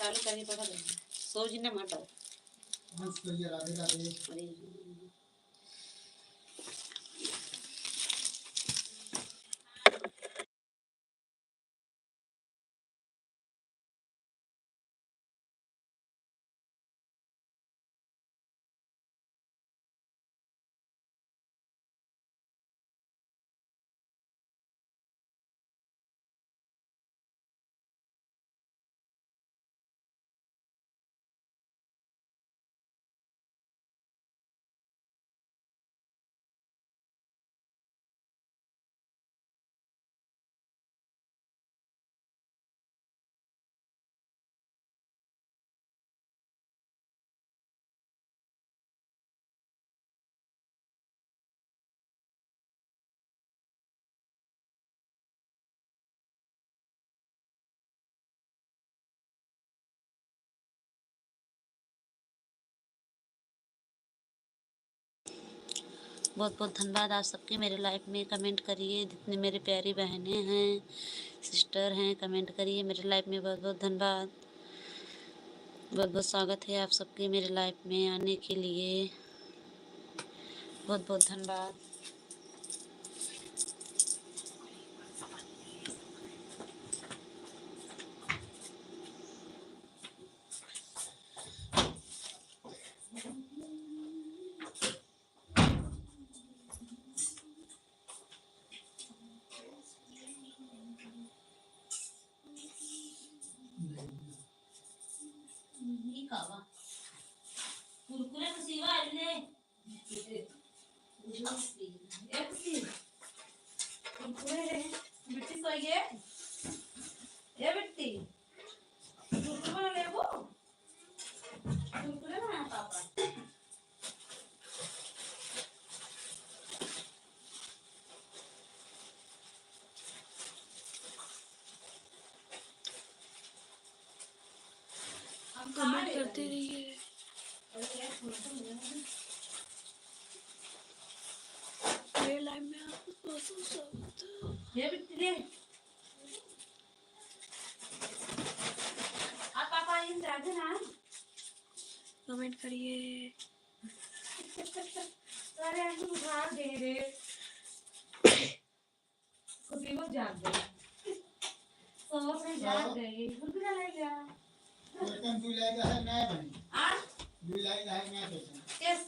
चालू करनी पड़ा सो जी ने माटा हंस तो ये राधे राधे बहुत बहुत धन्यवाद आप सबके मेरे लाइफ में। कमेंट करिए, जितने मेरे प्यारी बहनें हैं, सिस्टर हैं, कमेंट करिए मेरे लाइफ में। बहुत बहुत धन्यवाद, बहुत बहुत स्वागत है आप सबके मेरे लाइफ में आने के लिए। बहुत बहुत धन्यवाद। कुरकुरे कसीवा आले कुरकुरे रे बिट्टी सोइए ये बिट्टी कुरकुरे ले वो कुरकुरे ना पापा हम कमेंट करते रहिए। मेरे लाइफ में आपको बहुत स्वागत है। ये बिट्टी ले आप पापा इन जाते ना कमेंट करिए। अरे हम उठा दे रे कभी वो जाग गई सो से जाग गई उनको क्या ले गया पेशेंट भी लाएगा है नया बनी भी लाएगा है नया पेशेंट यस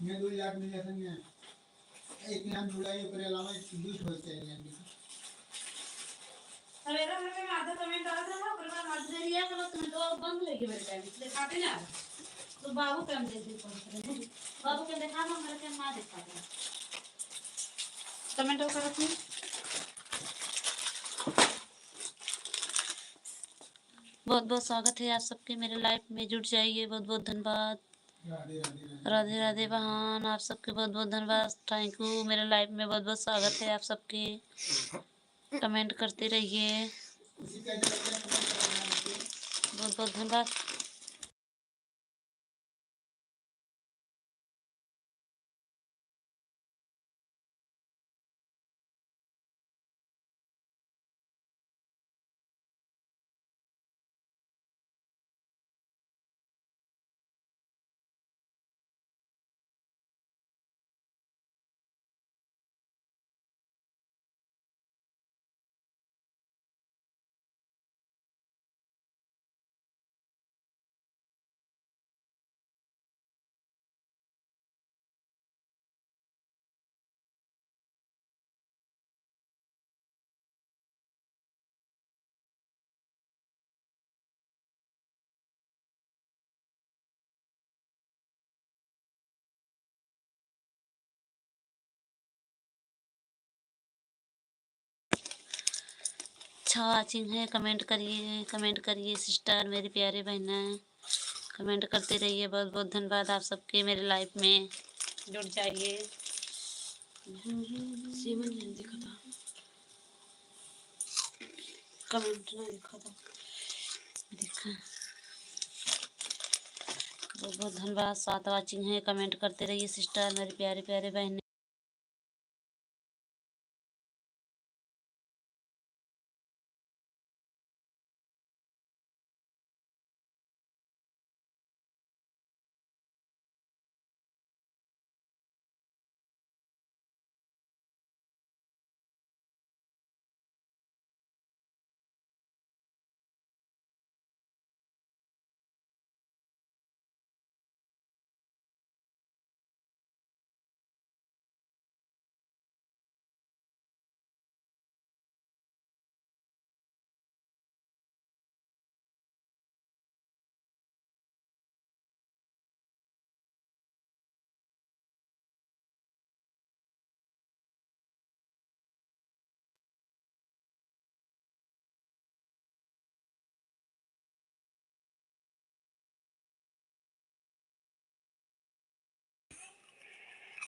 मैं 2 लाख मिल जाता है एक नाम जुड़ाई पर अलावा दूध होते हैं यानी सवेरा में माता कमेंट डाला था ना पर मैं माता दे दिया तो तुम तो बंद लेके बैठ गए इसलिए खाते ना तो बाबू कम दे दी बाबू के देखा ना मेरे के मां दिखा दे कमेंट करो तुम। बहुत बहुत स्वागत है आप सबके मेरे लाइफ में, जुड़ जाइए। बहुत बहुत धन्यवाद। राधे राधे बहन, आप सबके बहुत बहुत धन्यवाद, थैंक यू। मेरे लाइफ में बहुत बहुत स्वागत है आप सबके। कमेंट करते रहिए, बहुत बहुत धन्यवाद। अच्छा वाचिंग है, कमेंट करिए सिस्टर, मेरी प्यारे बहना है, कमेंट करते रहिए। बहुत बहुत धन्यवाद आप सबके मेरे लाइफ में, जुड़ जाइए। सीमन ने दिखा था कमेंट ना दिखा था देखा। बहुत बहुत धन्यवाद, साथ वाचिंग है, कमेंट करते रहिए सिस्टर, मेरे प्यारे प्यारे बहन।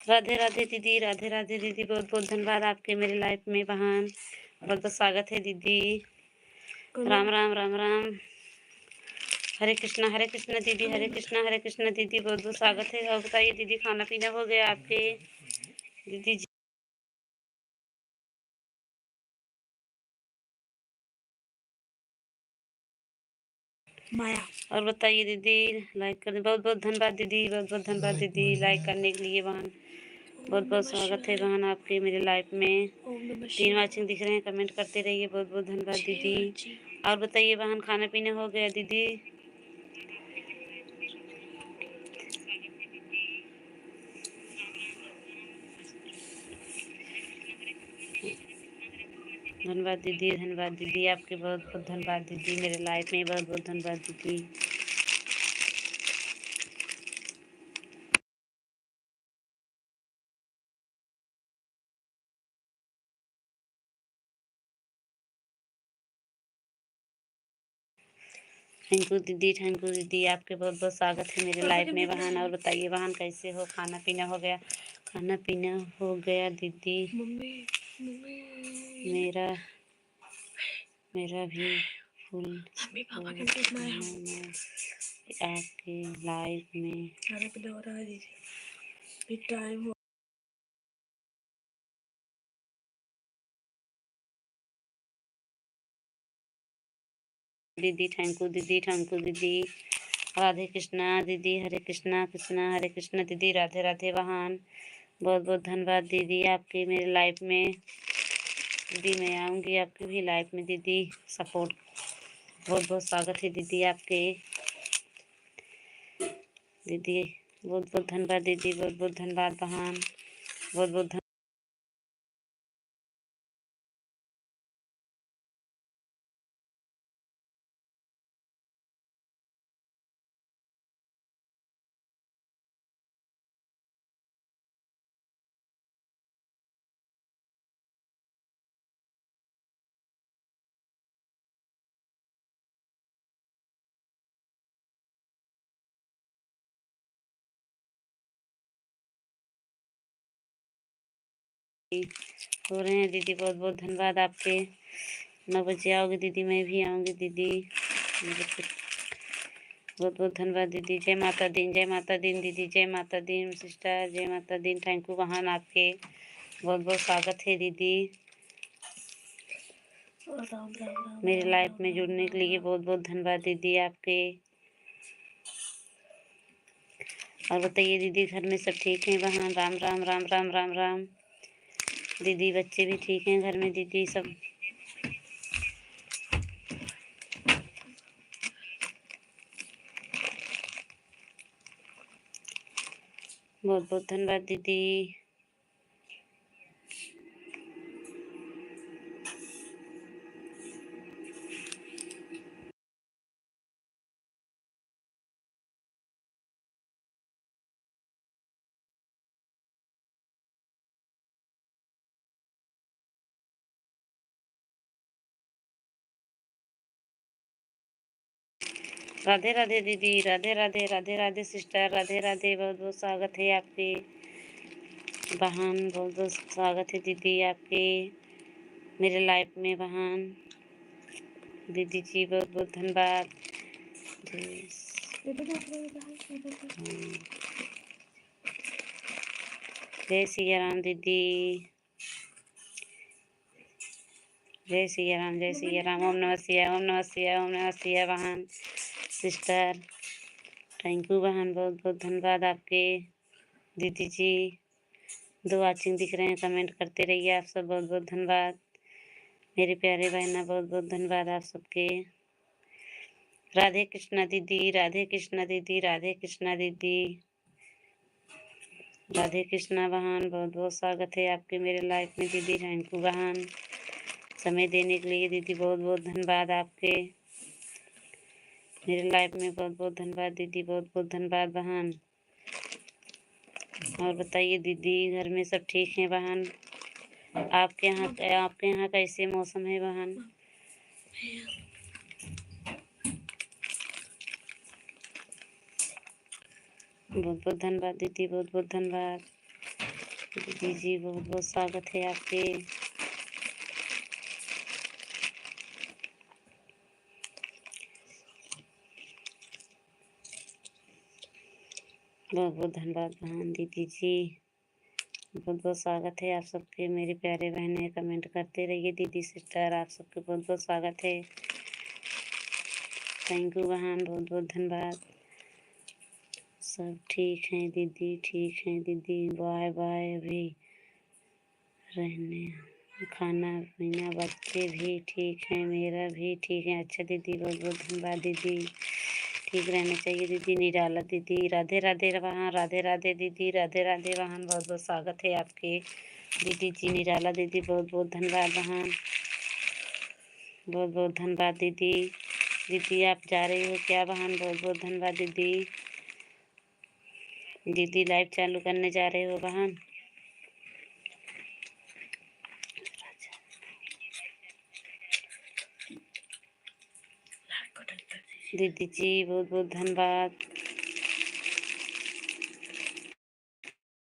राधे राधे दीदी, राधे राधे दीदी, बहुत बहुत धन्यवाद आपके मेरे लाइफ में बहन, बहुत बहुत स्वागत है दीदी। राम राम राम राम, हरे कृष्णा दीदी, हरे कृष्णा दीदी, बहुत बहुत स्वागत है। और बताइए दीदी, खाना पीना हो गया आपके दीदी जी? माया और बताइए दीदी, लाइक करने बहुत बहुत धन्यवाद दीदी, बहुत बहुत धन्यवाद दीदी लाइक करने के लिए बहन, बहुत बहुत स्वागत है बहन आपके मेरे लाइफ में। 3 वाचिंग दिख रहे हैं, कमेंट करते रहिए, बहुत बहुत धन्यवाद दीदी। और बताइए बहन, खाना पीना हो गया दीदी? धन्यवाद दीदी, आपके बहुत बहुत धन्यवाद दीदी, मेरे लाइफ में बहुत बहुत धन्यवाद दीदी। थैंक यू दीदी, आपके बहुत बहुत स्वागत है मेरे लाइफ में बहन। और बताइए बहन, कैसे हो? खाना पीना हो गया? खाना पीना हो गया दीदी? मेरा मेरा भी फुल आपके लाइफ में। टाइम दीदी थैंक यू दीदी। राधे कृष्णा दीदी, हरे कृष्णा हरे कृष्णा दीदी, राधे राधे बहन, बहुत बहुत धन्यवाद दीदी आपके मेरे लाइफ में। दीदी मैं आऊँगी आपकी भी लाइफ में दीदी, सपोर्ट, बहुत बहुत स्वागत है दीदी आपके दीदी, बहुत बहुत धन्यवाद दीदी, बहुत बहुत धन्यवाद बहन, बहुत बहुत हो रहे हैं दीदी, बहुत बहुत धन्यवाद आपके। 9 बजे आओगे दीदी? मैं भी आऊँगी दीदी, बहुत बहुत धन्यवाद दीदी। जय माता दी दीदी, जय माता दी सिस्टर, जय माता दी। थैंक यू बहन आपके, बहुत बहुत स्वागत है दीदी मेरे लाइफ में जुड़ने के लिए, बहुत बहुत धन्यवाद दीदी आपके। और बताइए दीदी, घर में सब ठीक हैं बहन? राम राम राम राम राम राम दीदी, बच्चे भी ठीक हैं घर में दीदी सब? बहुत बहुत धन्यवाद दीदी। राधे राधे दीदी, राधे राधे सिस्टर, राधे राधे, बहुत बहुत स्वागत है आपके बहन, बहुत बहुत स्वागत है दीदी आपके मेरे लाइफ में बहन। दीदी जी बहुत बहुत धन्यवाद। जय सिया राम दीदी, जय सिया राम, ओम नमः शिवाय, ओम नमः शिवाय, ओम नमः शिवाय बहन सिस्टर। थैंक यू बहन, बहुत बहुत धन्यवाद आपके दीदी जी। 2 वाचिंग दिख रहे हैं, कमेंट करते रहिए आप सब, बहुत बहुत धन्यवाद मेरे प्यारे बहना, बहुत बहुत धन्यवाद आप सबके। राधे कृष्णा दीदी, राधे कृष्णा दीदी, राधे कृष्णा दीदी, राधे कृष्णा बहन, बहुत बहुत स्वागत है आपके मेरे लाइफ में दीदी। थैंक यू बहन, समय देने के लिए दीदी, बहुत बहुत धन्यवाद आपके मेरे लाइफ में, बहुत बहुत धन्यवाद दीदी, बहुत बहुत धन्यवाद बहन। और बताइए दीदी, घर में सब ठीक हैं बहन? आपके यहाँ कैसे मौसम है बहन? बहुत बहुत धन्यवाद दीदी, बहुत बहुत धन्यवाद। दीदी जी बहुत बहुत स्वागत है आपके। बहुत बहुत धन्यवाद बहन दीदी जी, बहुत बहुत स्वागत है आप सबके। मेरे प्यारे बहनें कमेंट करते रहिए। दीदी सिस्टर आप सबके बहुत बहुत स्वागत है। थैंक यू बहन, बहुत बहुत धन्यवाद। सब ठीक हैं दीदी, ठीक हैं दीदी, बाय बाय। अभी रहने खाना पीना, बच्चे भी ठीक हैं, मेरा भी ठीक है। अच्छा दीदी बहुत बहुत धन्यवाद दीदी, ठीक रहना चाहिए दीदी। निराला दीदी राधे राधे वहाँ, राधे राधे दीदी, राधे राधे वहाँ, बहुत बहुत स्वागत है आपके। दीदी जी निराला दीदी बहुत बहुत धन्यवाद वहाँ, बहुत बहुत धन्यवाद दीदी। दीदी आप जा रही हो क्या बहन? बहुत बहुत धन्यवाद दीदी। दीदी लाइव चालू करने जा रहे हो बहन? दीदी जी बहुत बहुत धन्यवाद।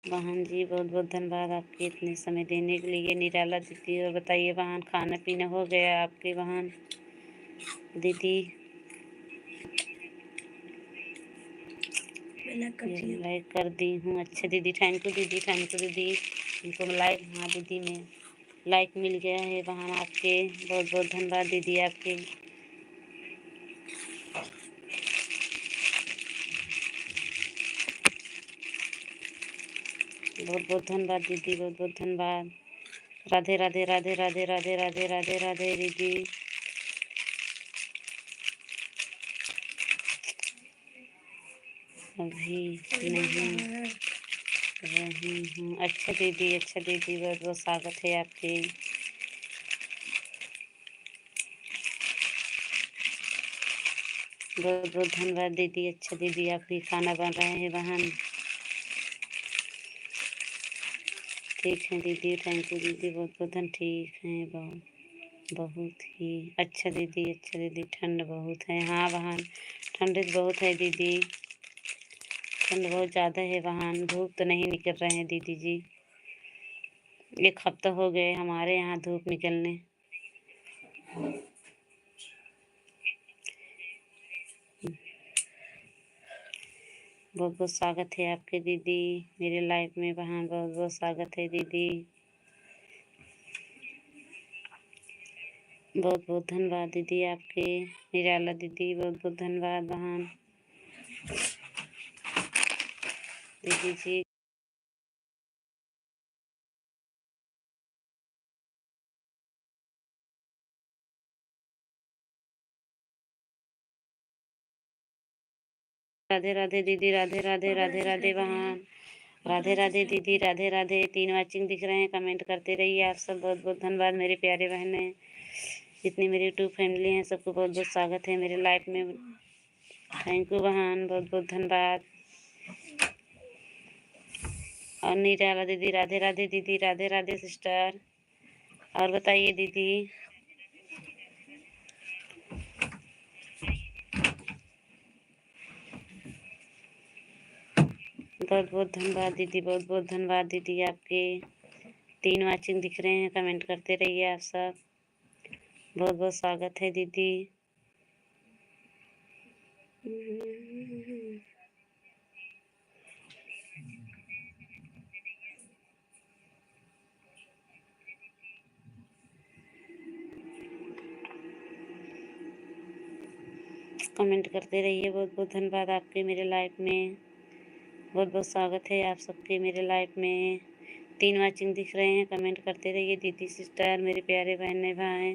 बहन जी बहुत बहुत धन्यवाद आपके इतने समय देने के लिए। निराला दीदी और बताइए बहन, खाना पीना हो गया आपके बहन? दीदी लाइक कर दी हूँ। अच्छा दीदी थैंक यू दीदी, थैंक यू दीदी। उनको लाइक, हाँ दीदी में लाइक मिल गया है बहन आपके, बहुत बहुत धन्यवाद दीदी आपके। बहुत बहुत धन्यवाद दीदी, बहुत बहुत धन्यवाद। राधे राधे राधे राधे राधे राधे राधे राधे दीदी। अभी नहीं रही हूँ। अच्छा दीदी, अच्छा दीदी, बहुत बहुत स्वागत है आपके। बहुत बहुत धन्यवाद दीदी। अच्छा दीदी आपकी खाना बन रहे हैं बहन? ठीक है दीदी, थैंक यू दीदी, बहुत बहुत ठीक है। बहुत ही अच्छा दीदी, अच्छा दीदी। ठंड बहुत है, हाँ बहन ठंड बहुत है दीदी, ठंड बहुत ज़्यादा है बहन। धूप तो नहीं निकल रहे हैं दीदी जी, एक हफ्ता हो गए हमारे यहाँ धूप निकलने। बहुत बहुत स्वागत है आपके दीदी मेरे लाइफ में बहन, बहुत बहुत स्वागत है दीदी। बहुत बहुत धन्यवाद दीदी आपके। निराला दीदी बहुत बहुत धन्यवाद बहन। दीदी जी राधे राधे दीदी, राधे राधे राधे राधे बहन, राधे राधे दीदी, राधे राधे। 3 वाचिंग दिख रहे हैं, कमेंट करते रहिए आप सब। बहुत बहुत धन्यवाद मेरे प्यारे बहनें, जितनी मेरी यूट्यूब फैमिली हैं सबको बहुत बहुत स्वागत है मेरे लाइफ में। थैंक यू बहन, बहुत बहुत धन्यवाद। और निराला दीदी राधे राधे दीदी, राधे राधे सिस्टर। और बताइए दीदी। बहुत बहुत धन्यवाद दीदी, बहुत बहुत धन्यवाद दीदी आपके। 3 वाचिंग दिख रहे हैं, कमेंट करते रहिए आप सब। बहुत बहुत स्वागत है दीदी। कमेंट करते रहिए, बहुत बहुत धन्यवाद आपके मेरे लाइफ में। बहुत बहुत स्वागत है आप सबके मेरे लाइफ में। 3 वाचिंग दिख रहे हैं, कमेंट करते रहिए दीदी सिस्टर, मेरे प्यारे बहने भाई।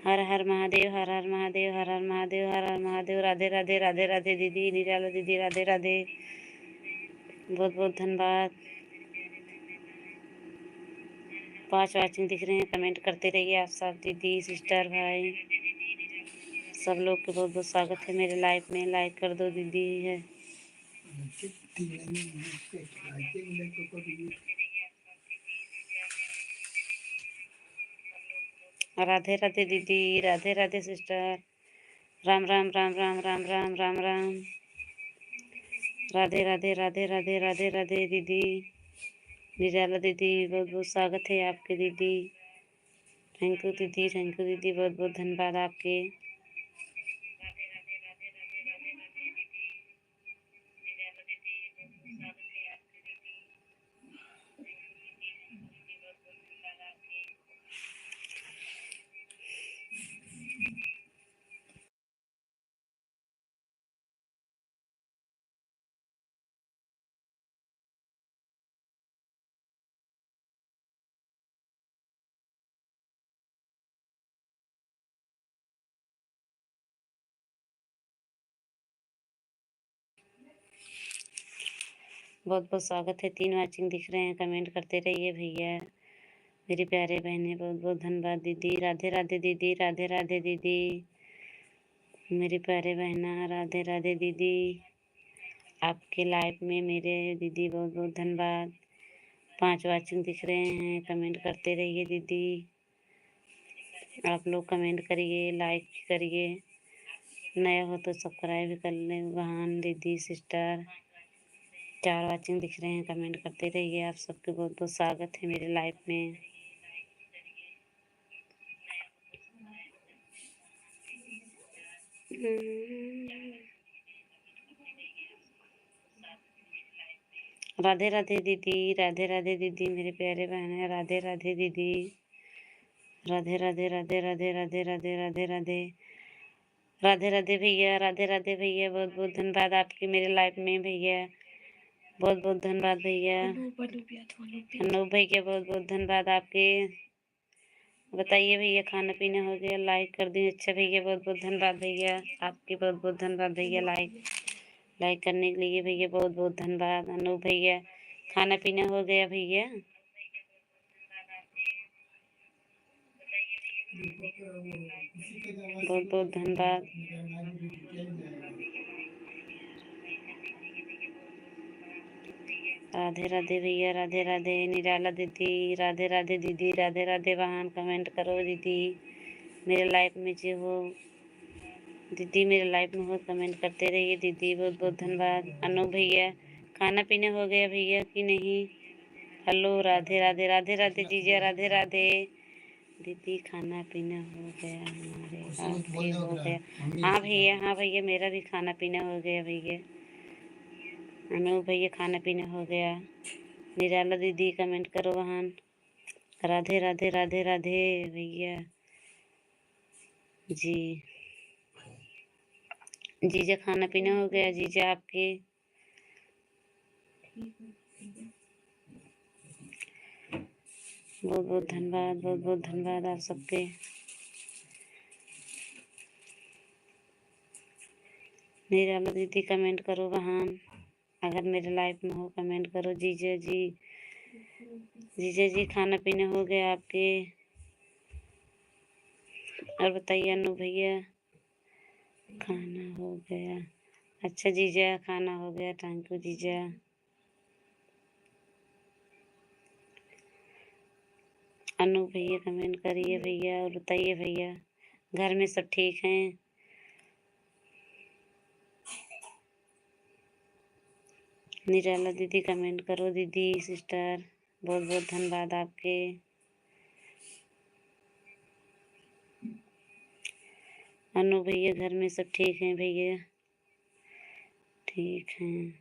हर हर महादेव, हर हर महादेव, हर हर महादेव, हर हर महादेव। राधे राधे राधे राधे दीदी, निराला दीदी राधे राधे, बहुत बहुत धन्यवाद। 5 वाचिंग दिख रहे हैं, कमेंट करते रहिए आप सब दीदी सिस्टर भाई, सब लोग के बहुत बहुत स्वागत है मेरे लाइफ में। लाइक कर दो दीदी है। राधे राधे दीदी, राधे राधे सिस्टर। राम राम राम राम राम राम राम राम। राधे राधे राधे राधे राधे राधे दीदी। निराला दीदी बहुत बहुत स्वागत है आपके दीदी। थैंक यू दीदी, थैंक यू दीदी, बहुत बहुत धन्यवाद आपके। बहुत बहुत स्वागत है। 3 वाचिंग दिख रहे हैं, कमेंट करते रहिए भैया। मेरी प्यारे बहनें बहुत बहुत धन्यवाद दीदी। राधे राधे दीदी, राधे राधे दीदी। मेरी प्यारे बहना राधे राधे दीदी। आपके लाइफ में मेरे दीदी बहुत बहुत धन्यवाद। 5 वाचिंग दिख रहे हैं, कमेंट करते रहिए दीदी। आप लोग कमेंट करिए, लाइक करिए, नया हो तो सब्सक्राइब कर लें बहन दीदी सिस्टर। 4 वाचिंग दिख रहे हैं, कमेंट करते रहिए। आप सबके बहुत बहुत स्वागत है मेरे लाइफ में। राधे राधे दीदी, राधे राधे दीदी, मेरे प्यारे बहन है। राधे राधे दीदी, राधे राधे राधे राधे राधे राधे राधे राधे राधे राधे भैया, राधे राधे भैया, बहुत बहुत धन्यवाद आपकी मेरे लाइफ में भैया। बहुत बहुत धन्यवाद भैया। अनूप भैया बहुत बहुत धन्यवाद आपके। बताइए भैया, खाना पीना हो गया? लाइक कर दिए। अच्छा भैया, बहुत बहुत धन्यवाद भैया आपके। बहुत बहुत धन्यवाद भैया लाइक करने के लिए भैया, बहुत बहुत धन्यवाद। अनूप भैया, खाना पीना हो गया भैया? बहुत बहुत धन्यवाद। राधे राधे भैया, राधे राधे। निराला दीदी, राधे राधे दीदी, राधे राधे बहन। कमेंट करो दीदी, मेरे लाइफ में जो हो दीदी, मेरे लाइफ में हो कमेंट करते रहिए दीदी। बहुत बहुत धन्यवाद। अनूप भैया, खाना पीना हो गया भैया कि नहीं? हेलो, राधे राधे, राधे राधे जीजा, राधे राधे दीदी। खाना पीना हो गया हमारे, आपके हो गया? हाँ भैया, हाँ भैया, मेरा भी खाना पीना हो गया भैया। अनूप भैया, खाना पीना हो गया। निराला दीदी, कमेंट करो बहन। राधे राधे राधे राधे भैया जी। जीजा, खाना पीना हो गया जीजा आपके? बहुत बहुत धन्यवाद, बहुत बहुत धन्यवाद आप सबके। निराला दीदी, कमेंट करो बहन, अगर मेरे लाइफ में हो कमेंट करो। जीजा जी, जीजा जी, खाना पीना हो गया आपके? और बताइए अनु भैया, खाना हो गया? अच्छा जीजा, खाना हो गया, थैंक यू जीजा। अनु भैया, कमेंट करिए भैया और बताइए भैया, घर में सब ठीक हैं? निराला दीदी, कमेंट करो दीदी सिस्टर। बहुत बहुत धन्यवाद आपके। अनु भैया, घर में सब ठीक हैं भैया? ठीक हैं।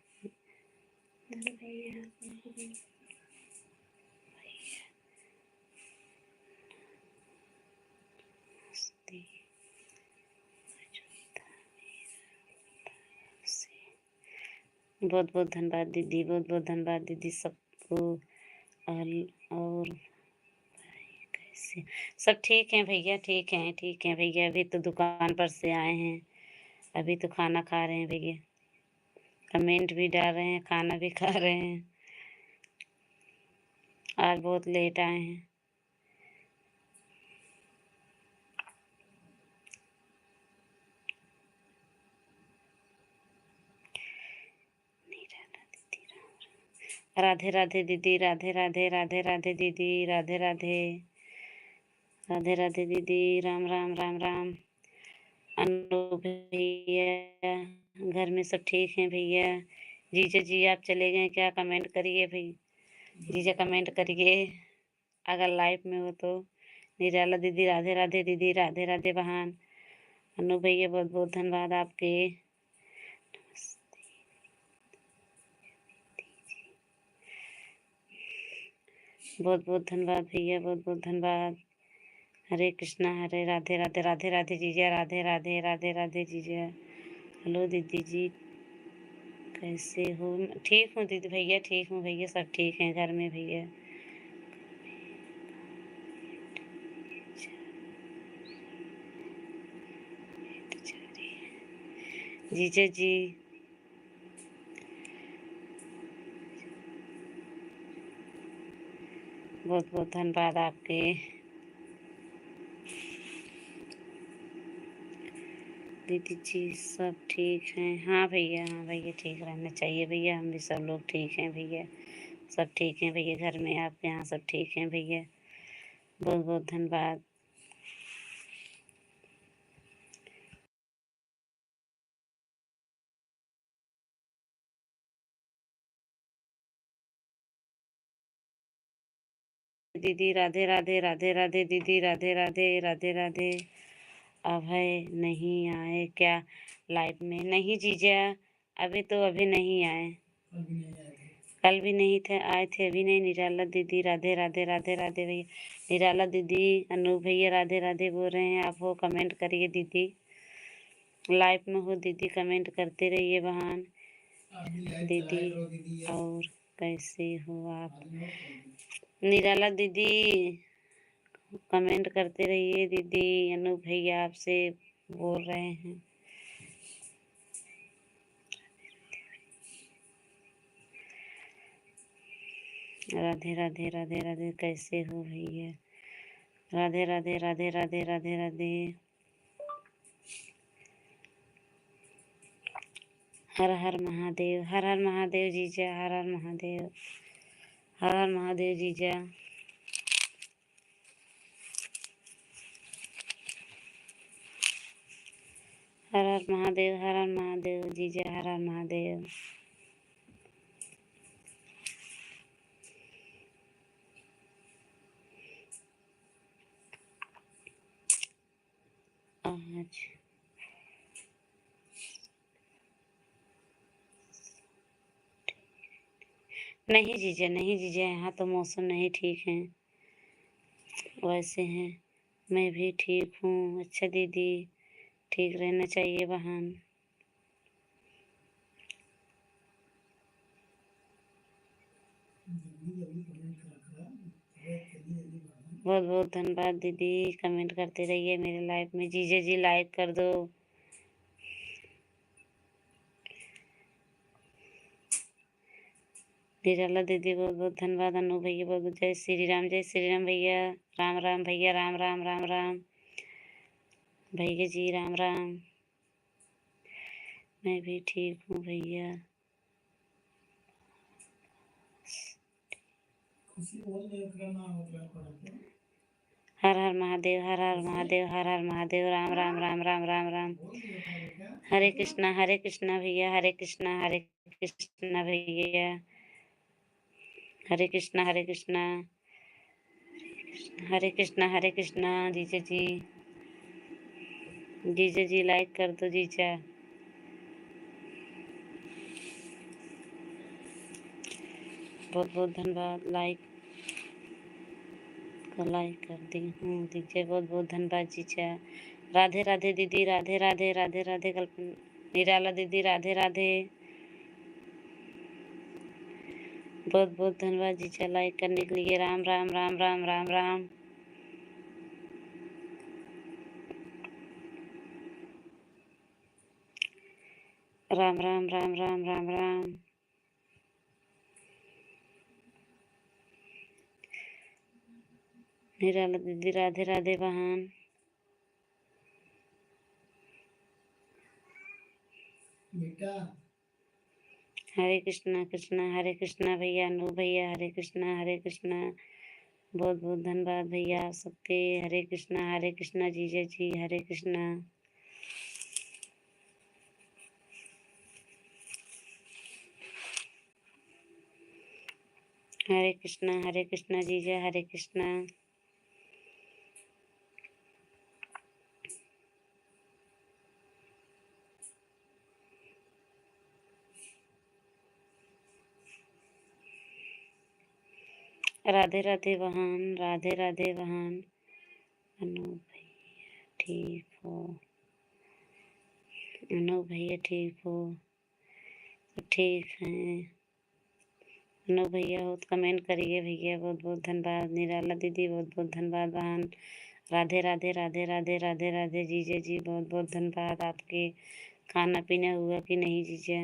बहुत बहुत धन्यवाद दीदी, बहुत बहुत धन्यवाद दीदी सबको। और कैसे सब ठीक हैं भैया? ठीक हैं, ठीक हैं भैया। अभी तो दुकान पर से आए हैं, अभी तो खाना खा रहे हैं भैया। कमेंट भी डाल रहे हैं, खाना भी खा रहे हैं। आज बहुत लेट आए हैं। राधे राधे दीदी, राधे राधे, राधे राधे दीदी, राधे राधे, राधे राधे दीदी, राम राम राम राम। अनु भैया, घर में सब ठीक हैं भैया? जीजा जी, आप चले गए क्या? कमेंट करिए भाई। जीजा कमेंट करिए अगर लाइव में हो तो। निराला दीदी राधे राधे, दीदी राधे राधे बहन। अनु भैया बहुत बहुत धन्यवाद आपके। बहुत बहुत धन्यवाद भैया, बहुत बहुत धन्यवाद। हरे कृष्णा हरे राधे राधे, राधे राधे जीजा, राधे राधे, राधे राधे जीजा। हेलो दीदी जी, कैसे हो? ठीक हूँ दीदी भैया, ठीक हूँ भैया, सब ठीक हैं घर में भैया। जीजा जी बहुत बहुत धन्यवाद आपके। दीदी जी सब ठीक हैं? हाँ भैया, हाँ भैया, ठीक रहना चाहिए भैया, हम भी सब लोग ठीक हैं भैया, सब ठीक हैं भैया, घर में आपके यहाँ सब ठीक हैं भैया। बहुत बहुत धन्यवाद। दीदी राधे राधे, राधे राधे दीदी, राधे राधे, राधे राधे। अभय नहीं आए क्या लाइव में? नहीं जीजा, अभी नहीं आए। कल भी नहीं थे, आए थे, अभी नहीं। निराला दीदी राधे राधे, राधे राधे भैया। निराला दीदी, अनु भैया राधे राधे बोल रहे हैं। आप हो कमेंट करिए दीदी, लाइव में हो दीदी, कमेंट करते रहिए बहन। दीदी और कैसे हो आप? निराला दीदी कमेंट करते रहिए दीदी। अनु भैया आपसे बोल रहे हैं। राधे राधे, राधे राधे, कैसे हो भैया? राधे राधे, राधे राधे, राधे राधे। हर हर महादेव, हर हर महादेव जीजा, हर हर महादेव, हर हर महादेव जीजा। हर हर महादेव, हर हर महादेव जीजा, हर हर महादेव। आज नहीं जीजा, नहीं जीजा, यहाँ तो मौसम नहीं ठीक है, वैसे हैं। मैं भी ठीक हूँ। अच्छा दीदी, ठीक रहना चाहिए बहन। बहुत बहुत धन्यवाद दीदी, कमेंट करते रहिए मेरे लाइव में। जीजा जी लाइक कर दो। निराला दीदी बहुत बहुत धन्यवाद। अनु भैया बहुत बहुत, जय श्री राम, जय श्री राम भैया। राम राम भैया, राम राम, राम राम भैया जी, राम राम। मैं भी ठीक हूँ भैया। हर हर महादेव, हर हर महादेव, हर हर महादेव, राम राम, राम राम, राम राम। हरे कृष्णा भैया, हरे कृष्णा भैया। हरे कृष्णा, हरे कृष्णा, हरे कृष्णा, हरे कृष्णा। जीजा जी, जीजा जी लाइक कर दो जीजा। बहुत बहुत धन्यवाद, लाइक कर दी हूँ दीजिए। बहुत बहुत धन्यवाद जीजा। राधे राधे दीदी, राधे राधे, राधे राधे। निराला दीदी राधे राधे। बहुत बहुत धन्यवाद जीजा लाइक करने के लिए। राम राम, राम राम, राम राम। राम राम, राम राम, राम राम। निराला दीदी राधे राधे बहन। हरे कृष्णा कृष्णा हरे कृष्णा भैया। अनु भैया हरे कृष्णा, हरे कृष्णा। बहुत बहुत धन्यवाद भैया आप सबके। हरे कृष्णा जीजा जी, हरे कृष्णा। हरे कृष्णा जीजा, हरे कृष्णा। राधे राधे बहन, राधे राधे बहन। अनूप भैया ठीक हो? अनूप भैया ठीक हो? तो ठीक हैं। अनूप भैया हो तो कमेंट करिए भैया, बहुत बहुत धन्यवाद। निराला दीदी बहुत बहुत धन्यवाद बहन। राधे राधे राधे राधे राधे राधे जीजा जी, बहुत बहुत धन्यवाद आपके। खाना पीना हुआ कि नहीं जीजा?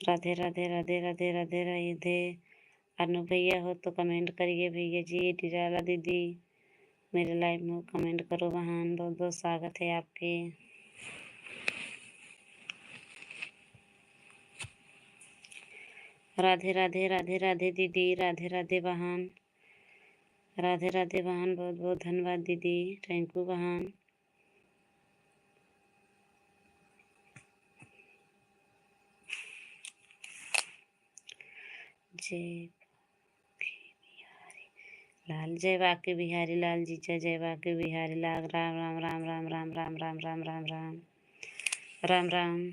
राधे राधे राधे राधे राधे राधे। अनु भैया हो तो कमेंट करिए भैया जी। निराला दीदी मेरे लाइव में कमेंट करो बहन, बहुत बहुत स्वागत है आपके। राधे राधे राधे राधे दीदी, राधे राधे बहन, राधे राधे बहन, बहुत बहुत धन्यवाद दीदी, थैंक यू बहन। जय लाल, जय बाके बिहारी लाल जीजा, जय बाके बिहारी लाल। राम राम राम राम राम राम राम राम राम राम राम राम।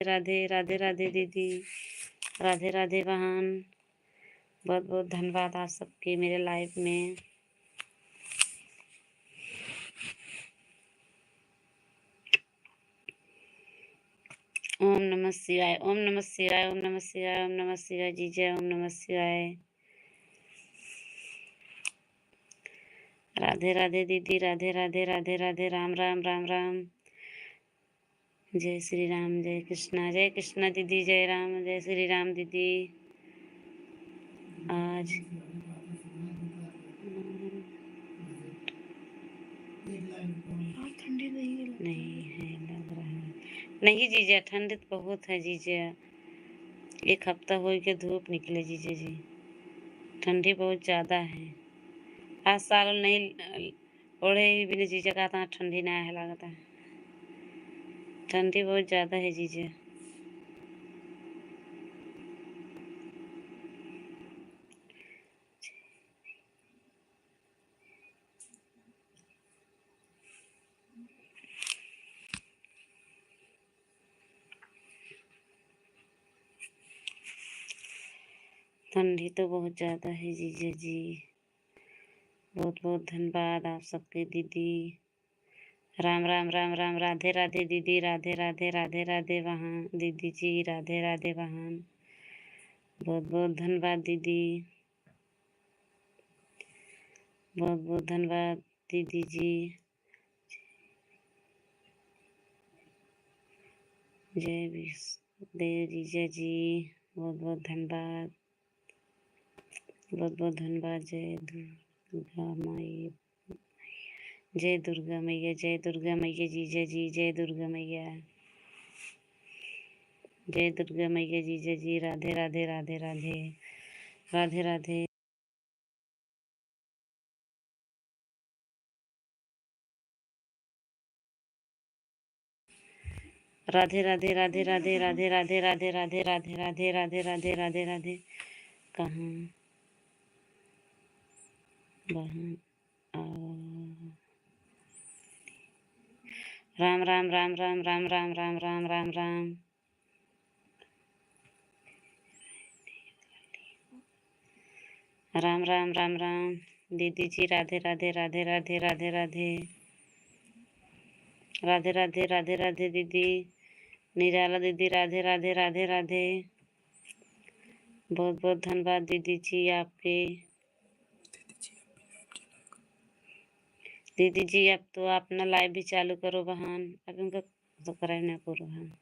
राधे राधे राधे दीदी, राधे राधे बहन, बहुत बहुत धन्यवाद आप सबके मेरे लाइव में। ओम नमः शिवाय, ओम नमः शिवाय, ओम नमः शिवाय, ओम नमः शिवाय जीजा, ओम नमः शिवाय। राधे राधे दीदी, राधे राधे राधे राधे, राम राम राम राम। जय श्री राम, जय कृष्णा दीदी, जय राम, जय श्री राम दीदी। आज ठंडी नहीं है लग रहा है। नहीं जीजा, ठंड तो बहुत है जीजा। एक हफ्ता हो गया धूप निकले जीजा जी, ठंडी बहुत ज़्यादा है। आज साल नहीं ओढ़े बिना जीजा का था, ठंडी ना है लगता है। ठंडी बहुत ज़्यादा है जीजा। ठंडी तो बहुत ज़्यादा है जीजा जी। बहुत बहुत धन्यवाद आप सबके दीदी। राम राम राम राम, राधे राधे दीदी, राधे राधे राधे राधे बहन दीदी जी, राधे राधे बहन, बहुत बहुत धन्यवाद दीदी, बहुत बहुत धन्यवाद दीदी जी। जय विष्णुदेव जीजा जी, बहुत बहुत धन्यवाद, बहुत बहुत धन्यवाद। जय दुर्गा माई, जय दुर्गा मैया, जय दुर्गा मैया जीजा जी, जय दुर्गा मैया, जय दुर्गा मैया जीजा जी। राधे राधे राधे राधे राधे राधे। राधे राधे राधे राधे राधे राधे राधे राधे राधे राधे राधे राधे राधे राधे। कहाँ बहन राम राम राम राम राम राम राम राम राम राम। राम राम राम राम दीदी जी, राधे राधे राधे राधे राधे राधे राधे राधे राधे राधे दीदी। निराला दीदी, राधे राधे राधे राधे, बहुत बहुत धन्यवाद दीदी जी आपके। दीदी जी अब तो अपना लाइव भी चालू करो बहन, अब उनका तो करे ना करो बहन।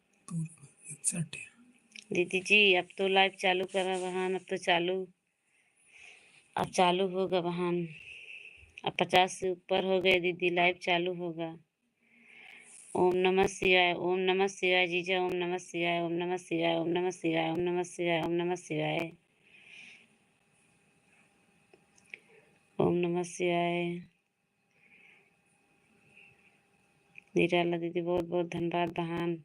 दीदी जी अब तो लाइव चालू करो बहन, अब तो चालू, अब चालू होगा बहन। अब 50 से ऊपर हो गए दीदी, लाइव चालू होगा। ओम नमः शिवाय, ओम नमः शिवाय जीजा, ओम नमः शिवाय, ओम नमः शिवाय, ओम नमः शिवाय, ओम नमः शिवाय, ओम नमः शिवाय, ओम नमः शिवाय। निराला दीदी बहुत बहुत धन्यवाद बहन।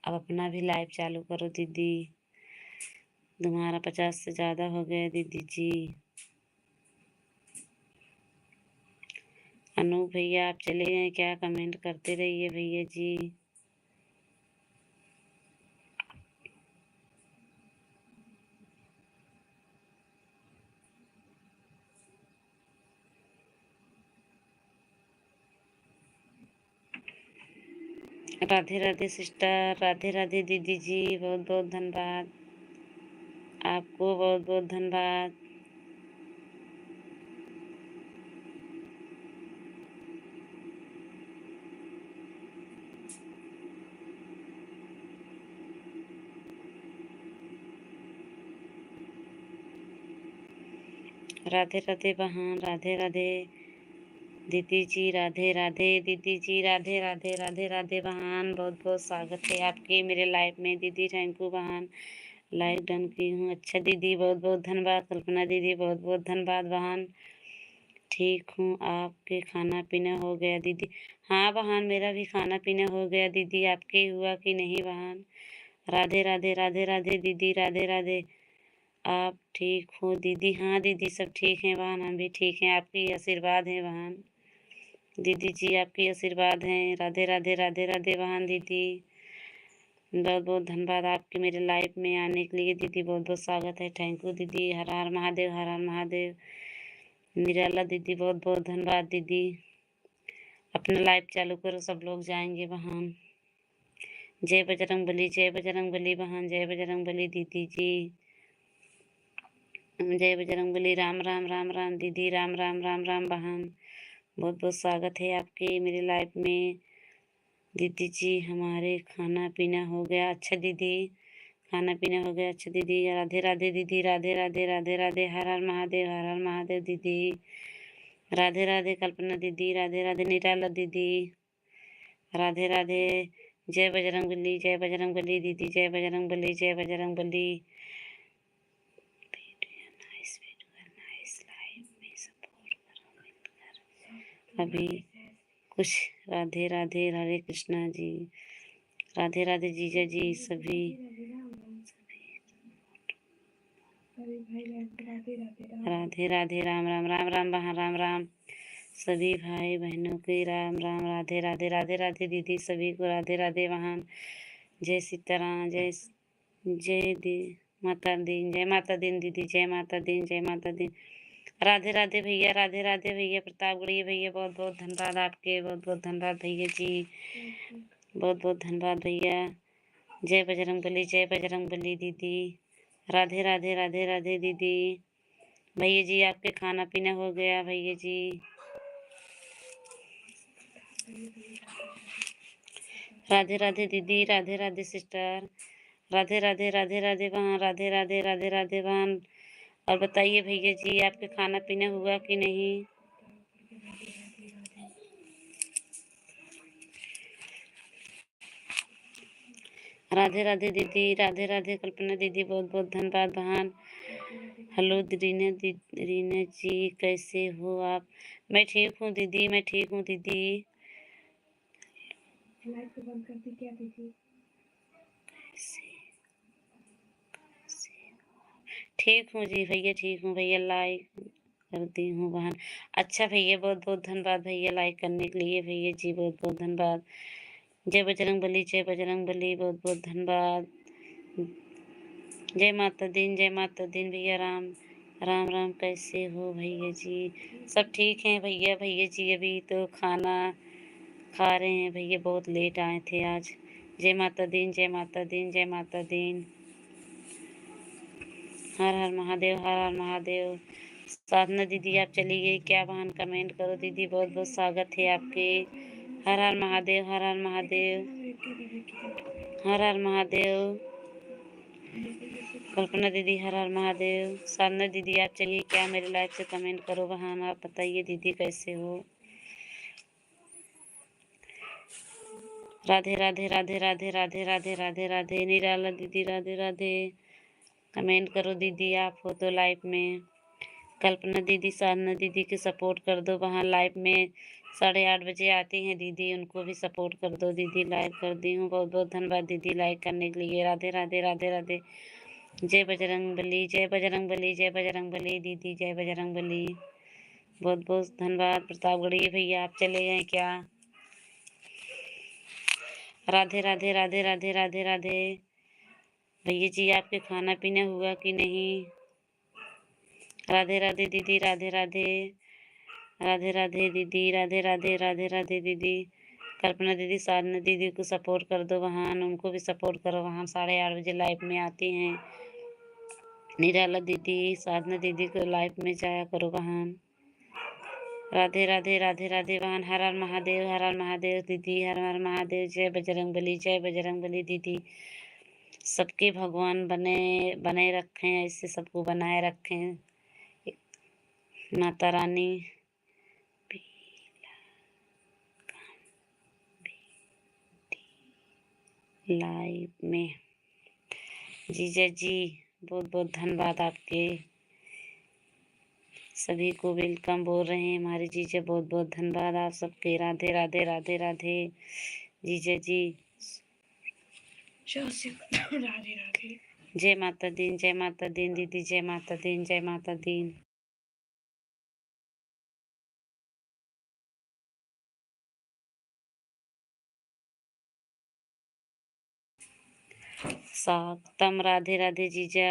अब अपना भी लाइव चालू करो दीदी, तुम्हारा 50 से ज़्यादा हो गया दीदी जी। अनूप भैया आप चले गए क्या? कमेंट करते रहिए भैया जी। राधे राधे सिस्टर, राधे राधे दीदी जी, बहुत बहुत धन्यवाद आपको, बहुत बहुत धन्यवाद। राधे राधे बहन, राधे राधे दीदी जी, राधे राधे दीदी जी, राधे राधे राधे राधे बहन, बहुत बहुत स्वागत है आपके मेरे लाइव में दीदी। थैंक यू बहन, लाइव डन की हूँ। अच्छा दीदी बहुत बहुत धन्यवाद। कल्पना दीदी बहुत बहुत धन्यवाद बहन। ठीक हूँ, आपके खाना पीना हो गया दीदी? हाँ बहन मेरा भी खाना पीना हो गया दीदी, आपके हुआ कि नहीं बहन? राधे राधे राधे राधे दीदी, राधे राधे। आप ठीक हो दीदी? हाँ दीदी सब ठीक हैं बहन, हम भी ठीक हैं, आपकी आशीर्वाद है बहन। दीदी जी आपकी आशीर्वाद हैं। राधे राधे राधे राधे बहन दीदी, बहुत बहुत धन्यवाद आपके मेरे लाइव में आने के लिए दीदी, बहुत बहुत स्वागत है। थैंक यू दीदी, हर हर महादेव, हर हर महादेव। निराला दीदी बहुत बहुत धन्यवाद दीदी। अपना लाइव चालू करो, सब लोग जाएंगे बहन। जय बजरंग बली, जय बजरंग बली बहन, जय बजरंग बली दीदी जी, जय बजरंग बली। राम राम राम राम दीदी, राम राम राम राम बहन, बहुत बहुत स्वागत है आपके मेरे लाइव में दीदी जी। हमारे खाना पीना हो गया? अच्छा दीदी खाना पीना हो गया, अच्छा दीदी। राधे राधे दीदी, राधे राधे राधे राधे, हर हर महादेव, हर हर महादेव दीदी। राधे राधे कल्पना दीदी, राधे राधे निराला दीदी, राधे राधे। जय बजरंग बली, जय बजरंग बली दीदी, जय बजरंग बली, जय बजरंग बली। अभी कुछ राधे राधे, हरे कृष्णा जी, राधे राधे जीजा जी सभी, राधे राधे, राम राम राम राम बहन, राम राम सभी भाई बहनों के राम राम, राधे राधे राधे राधे दीदी, सभी को राधे राधे बहन। जय सीताराम, जय जय दी माता दी, जय माता दी दीदी, जय माता दी, जय माता दी। राधे राधे भैया, राधे राधे भैया, प्रतापगढ़ी भैया बहुत बहुत धन्यवाद आपके, बहुत बहुत धन्यवाद भैया जी, बहुत बहुत धन्यवाद भैया। जय बजरंग बली, जय बजरंग बली दीदी, राधे राधे राधे राधे दीदी। भैया जी आपके खाना पीना हो गया भैया जी? राधे राधे दीदी, राधे राधे सिस्टर, राधे राधे राधे राधे बहन, राधे राधे राधे राधे बहन। और बताइए भैया जी आपके खाना पीना हुआ कि नहीं? राधे राधे दीदी, राधे राधे कल्पना दीदी, बहुत बहुत धन्यवाद बहन। हेलो रीना जी कैसे हो आप? मैं ठीक हूँ दीदी, मैं ठीक हूँ दीदी। ठीक हूँ जी भैया, ठीक हूँ भैया, लाइक करती हूँ बहन। अच्छा भैया बहुत बहुत धन्यवाद भैया लाइक करने के लिए भैया जी, बहुत बहुत धन्यवाद। जय बजरंग बली, जय बजरंग बली, बहुत बहुत धन्यवाद। जय माता दी, जय माता दी भैया। राम राम राम कैसे हो भैया जी? सब ठीक हैं भैया, भैया जी अभी तो खाना खा रहे हैं भैया, बहुत लेट आए थे आज। जय माता दी, जय माता दी, जय माता दी। हर हर महादेव, हर हर महादेव। साधना दीदी आप चली गई क्या बहन? कमेंट करो दीदी, बहुत बहुत स्वागत है आपके। हर हर महादेव, हर हर महादेव, हर हर महादेव। कल्पना दीदी हर हर महादेव। साधना दीदी आप चलिए क्या? मेरे लाइव से कमेंट करो बहन, आप बताइए दीदी कैसे हो? राधे राधे राधे राधे राधे राधे राधे राधे। निराला दीदी राधे राधे। कमेंट करो दीदी, आप हो तो लाइव में। कल्पना दीदी, साधना दीदी की सपोर्ट कर दो, वहाँ लाइव में 8:30 बजे आती हैं दीदी, उनको भी सपोर्ट कर दो दीदी। लाइक कर दी हूँ, बहुत बहुत धन्यवाद दीदी लाइक करने के लिए। राधे राधे राधे राधे। जय बजरंग बली, जय बजरंग बली, जय बजरंग बली दीदी, जय बजरंग बली। बहुत बहुत धन्यवाद। प्रतापगढ़ी भैया आप चले गए क्या? राधे राधे राधे राधे राधे राधे। भैया जी आपके खाना पीना हुआ कि नहीं? राधे राधे दीदी, राधे राधे राधे राधे दीदी, राधे राधे राधे राधे दीदी। कल्पना दीदी, साधना दीदी को सपोर्ट कर दो, वहाँ उनको भी सपोर्ट करो, वहाँ 8:30 बजे लाइव में आती हैं। निराला दीदी, साधना दीदी को लाइव में जाया करो वहाँ। राधे राधे राधे राधे वहाँ। हर हर महादेव, हर हर महादेव दीदी, हर हर महादेव। जय बजरंग बली, जय बजरंग बली दीदी। सबके भगवान बने बने रखें, ऐसे सबको बनाए रखें माता रानी। लाइव में जीजा जी बहुत बहुत धन्यवाद आपके, सभी को वेलकम बोल रहे हैं हमारे जीजा, बहुत बहुत धन्यवाद आप सबके। राधे राधे राधे राधे जीजा जी। राधे राधे। जय माता दीन, जय माता दीन दीदी, जय माता दीन, जय माता दीन। स्वागतम। राधे राधे जीजा।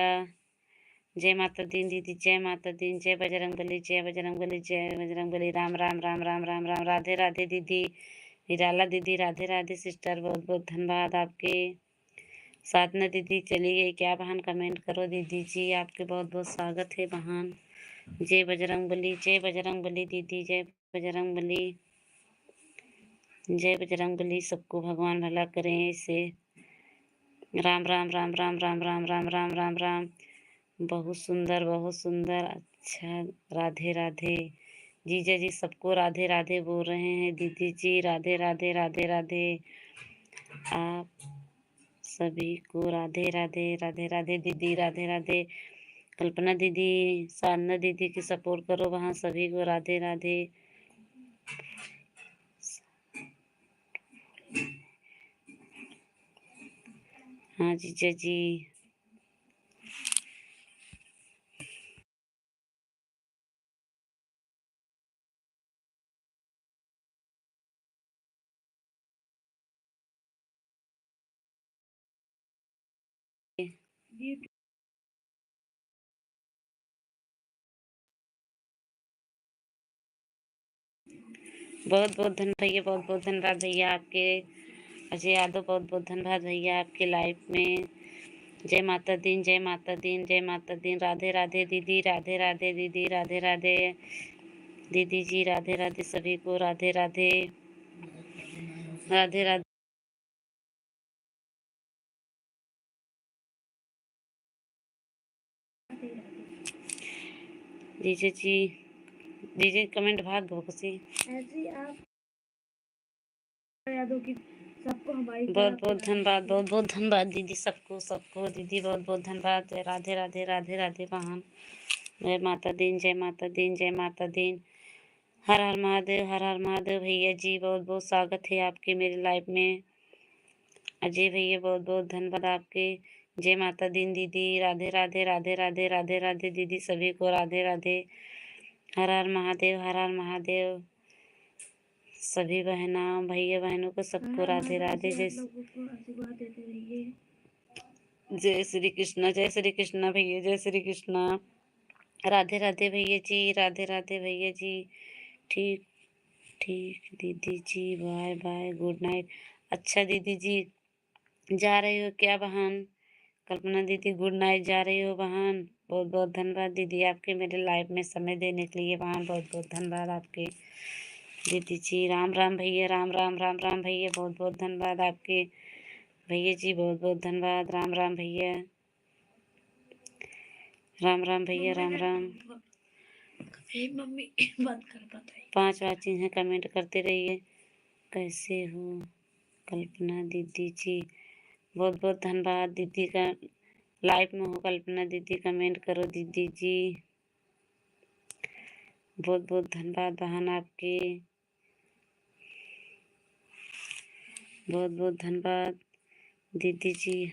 जय माता दीन दीदी, जय माता दीन। जय बजरंग बली, जय बजरंग बली, जय बजरंग बली। राम राम राम राम राम राम। राधे राधे दीदी, निराला दीदी, राधे राधे सिस्टर, बहुत बहुत धन्यवाद आपके। साधना दीदी चली गई क्या बहन? कमेंट करो दीदी जी, आपके बहुत बहुत स्वागत है बहन। जय बजरंग बली, जय बजरंग बली दीदी, जय बजरंग बली, जय बजरंग बली। सबको भगवान भला करें इसे। राम राम राम राम राम राम राम राम राम राम। बहुत सुंदर, बहुत सुंदर। अच्छा, राधे राधे जीजा जी, सबको राधे राधे बोल रहे हैं दीदी जी। राधे राधे राधे राधे। आप सभी को राधे राधे राधे राधे दीदी, राधे राधे। कल्पना दीदी, साधना दीदी की सपोर्ट करो वहाँ, सभी को राधे राधे। हाँ जीजा जी। बहुत बहुत धन्यवाद भैया, बहुत बहुत धन्यवाद भैया आपके। अजय यादव, बहुत बहुत धन्यवाद भैया आपके लाइव में। जय माता दीन, जय माता दीन, जय माता दीन। राधे राधे दीदी, राधे राधे दीदी, राधे राधे दीदी जी, राधे राधे सभी को, राधे राधे राधे राधे। जीजा जी, दीजिए कमेंट भाग दो किसी। ऐसे ही आप यादों की सबको हमारी बहुत बहुत धन्यवाद, बहुत बहुत धन्यवाद दीदी, सबको सबको दीदी, बहुत बहुत धन्यवाद। राधे राधे राधे राधे बहन। जय माता दीन, जय माता दीन, जय माता दीन। हर हर महादेव, हर हर महादेव भैया जी, बहुत बहुत स्वागत है आपके मेरे लाइव में। अजय भैया, बहुत बहुत धन्यवाद आपके। जय माता दीन दीदी, राधे राधे राधे राधे राधे राधे दीदी, सभी को राधे राधे। हर हर महादेव, हर हर महादेव। सभी बहना भैया बहनों को सबको राधे राधे। जय आशीर्वाद देते रहिए। जय श्री कृष्णा, जय श्री कृष्णा भैया, जय श्री कृष्णा। राधे राधे भैया जी, राधे राधे भैया जी। ठीक ठीक दीदी जी, बाय बाय, गुड नाइट। अच्छा दीदी जी, जा रही हो क्या बहन? कल्पना दीदी, गुड नाइट, जा रही हो बहन? बहुत बहुत धन्यवाद दीदी आपके मेरे लाइव में समय देने के लिए बहन, बहुत बहुत धन्यवाद आपके दीदी जी। राम राम भैया, राम राम राम राम भैया, बहुत बहुत धन्यवाद आपके भैया जी, बहुत बहुत धन्यवाद। राम राम भैया, राम राम भैया, राम राम। मम्मी बात कर बताइए। 5 चीज़ें कमेंट करते रहिए। कैसे हो? कल्पना दीदी जी, बहुत बहुत धन्यवाद दीदी का। लाइव में हो कल्पना दीदी, कमेंट करो दीदी जी। बहुत बहुत धन्यवाद बहन आपके, बहुत बहुत धन्यवाद दीदी जी।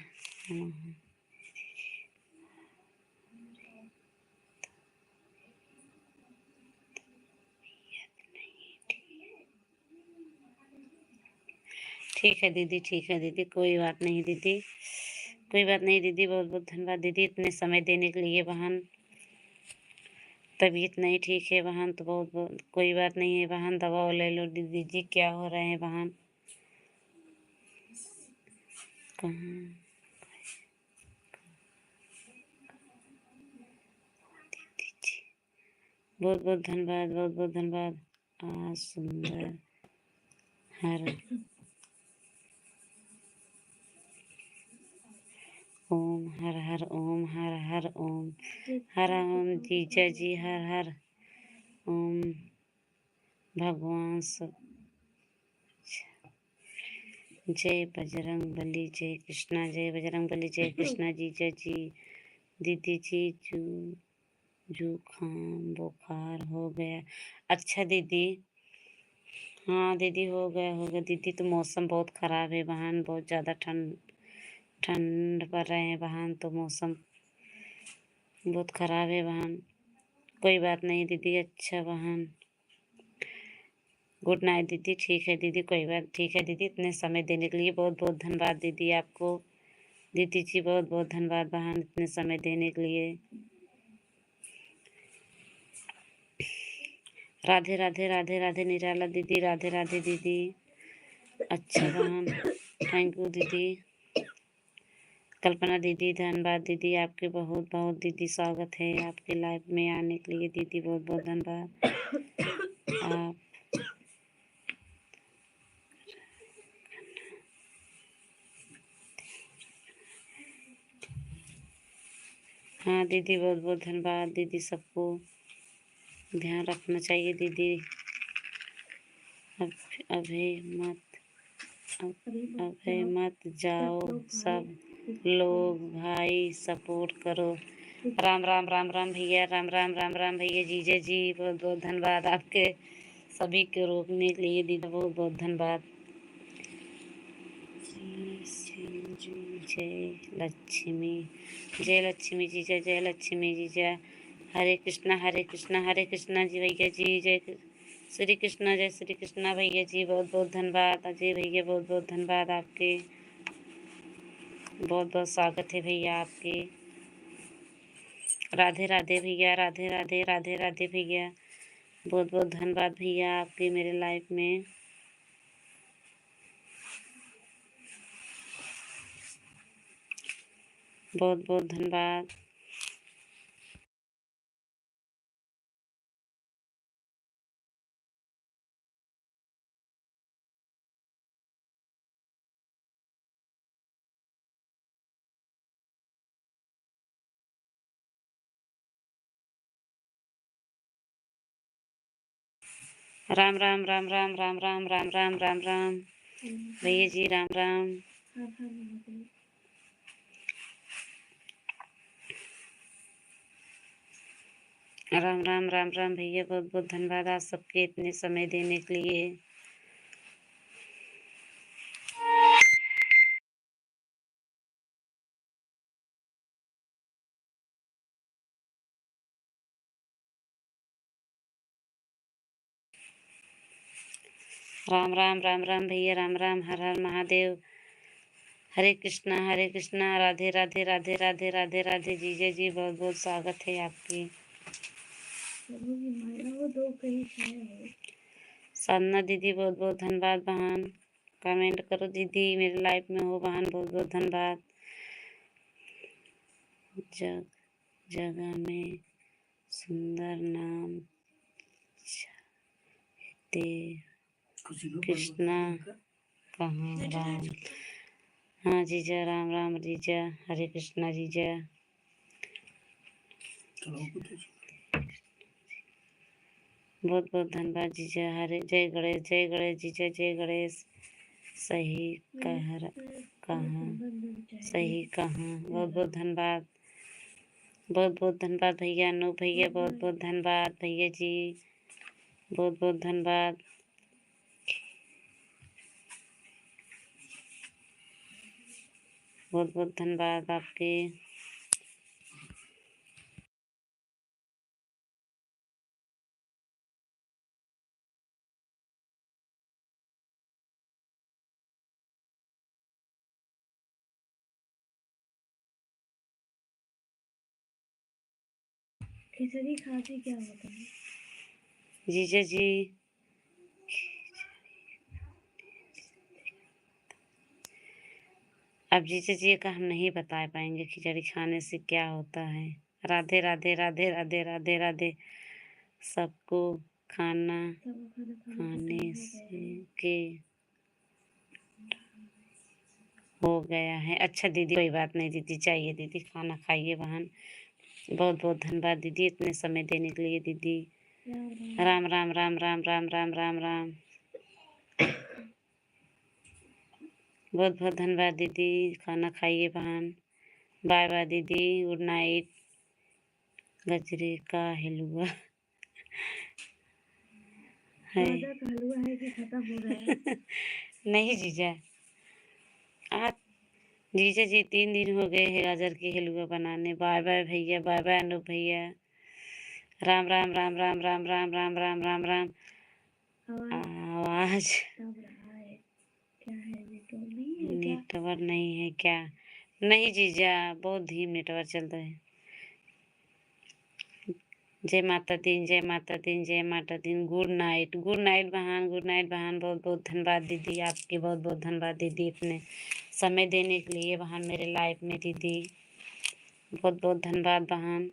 ठीक है दीदी, ठीक है दीदी, कोई बात नहीं दीदी, कोई बात नहीं दीदी। बहुत बहुत धन्यवाद दीदी इतने समय देने के लिए बहन। तबीयत नहीं ठीक है बहन तो बहुत बहुत कोई बात नहीं है बहन, दवा ले लो दीदी जी। क्या हो रहे हैं बहन? कहाँ दीदी जी, बहुत बहुत धन्यवाद, बहुत बहुत धन्यवाद। आज सुंदर हर ओम हर हर ओम हर हर ओम हर ओम जीजा जी हर हर ओम। भगवान सब जय बजरंग बली, जय कृष्णा, जय बजरंग बली, जय कृष्णा जीजा जी। दीदी जी जुकाम बुखार हो गया। अच्छा दीदी, हाँ दीदी हो गया दीदी। तो मौसम बहुत ख़राब है बहन, बहुत ज़्यादा ठंड पड़ रहे हैं बहन, तो मौसम बहुत ख़राब है बहन। कोई बात नहीं दीदी, अच्छा बहन, गुड नाइट दीदी। ठीक है दीदी, कोई बात, ठीक है दीदी। इतने समय देने के लिए बहुत बहुत धन्यवाद दीदी आपको। दीदी जी बहुत बहुत धन्यवाद बहन इतने समय देने के लिए। राधे राधे राधे राधे निराला दीदी, राधे राधे दीदी। अच्छा बहन, थैंक यू दीदी। कल्पना दीदी धन्यवाद दीदी आपके, बहुत बहुत दीदी स्वागत है आपके लाइव में आने के लिए दीदी, बहुत बहुत धन्यवाद आप। हाँ दीदी बहुत बहुत धन्यवाद दीदी, सबको ध्यान रखना चाहिए दीदी। अभी मत जाओ, सब लोग भाई सपोर्ट करो। राम राम राम राम भैया, राम राम राम राम भैया, जीजा जी बहुत बहुत धन्यवाद आपके सभी को रोकने के लिए दीदी, बहुत बहुत धन्यवाद। जय लक्ष्मी, जय लक्ष्मी जीजा, जय लक्ष्मी जीजा। हरे कृष्णा हरे कृष्णा जी भैया जी। जय श्री कृष्णा, जय श्री कृष्णा भैया जी, बहुत बहुत धन्यवाद। अजय भैया बहुत बहुत धन्यवाद आपके, बहुत बहुत स्वागत है भैया आपके। राधे राधे भैया, राधे राधे राधे राधे भैया, बहुत बहुत धन्यवाद भैया आपके मेरे लाइफ में। बहुत बहुत धन्यवाद। राम राम राम राम राम राम राम राम राम राम भैया जी, राम राम। राम राम राम राम भैया, बहुत बहुत धन्यवाद आप सबके इतने समय देने के लिए। राम राम राम राम भैया, राम राम, हर हर महादेव। हरे कृष्णा, राधे राधे राधे राधे राधे राधे जीजा जी, बहुत बहुत स्वागत है आपकी। साधना दीदी बहुत बहुत धन्यवाद बहन, कमेंट करो दीदी, मेरे लाइफ में हो बहन, बहुत बहुत धन्यवाद। जगह में सुंदर नाम ते कृष्णा कहाँ राम। हाँ जीजा, राम राम जीजा, हरे कृष्णा जीजा। बहुत बहुत धन्यवाद जीजा। हरे जय गणेश जीजा, जय गणेश। सही कहा सही कहा। बहुत बहुत धन्यवाद, बहुत बहुत धन्यवाद भैया, अनूप भैया, बहुत बहुत धन्यवाद भैया जी, बहुत बहुत धन्यवाद। बहुत बहुत धन्यवाद आपके। खिचड़ी खांसी क्या होता है? जीजा जी अब जीजा जी का हम नहीं बता पाएंगे खिचड़ी खाने से क्या होता है। राधे राधे राधे राधे राधे राधे। सबको खाना सबको खाना खाने खाने से के हो गया है। अच्छा दीदी, कोई बात नहीं दीदी, चाहिए दीदी, खाना खाइए बहन। बहुत बहुत धन्यवाद दीदी इतने समय देने के लिए दीदी। राम राम राम राम राम राम राम राम। बहुत बहुत धन्यवाद दीदी, खाना खाइए बहन। बाय बाय दीदी, गुड नाइट। गजरे का हलवा है गाजर का हलवा है कि खत्म हो रहा है? नहीं जीजा, आज जीजा जी 3 दिन हो गए हैं गाजर के हलवा बनाने। बाय बाय भैया, बाय बाय अनूप भैया। राम राम राम राम राम राम राम राम राम राम। आवाज तब रहा है क्या है? नेटवर्क नहीं है क्या? नेटवर्क नहीं है क्या? नहीं जीजा, बहुत धीम नेटवर्क चल रहा है। जय माता दी, जय माता दी, जय माता दी। गुड नाइट, गुड नाइट बहन, गुड नाइट बहन। बहुत बहुत धन्यवाद दीदी आपके, बहुत बहुत धन्यवाद दीदी इतने समय देने के लिए बहन मेरे लाइफ में दीदी। बहुत बहुत धन्यवाद बहन।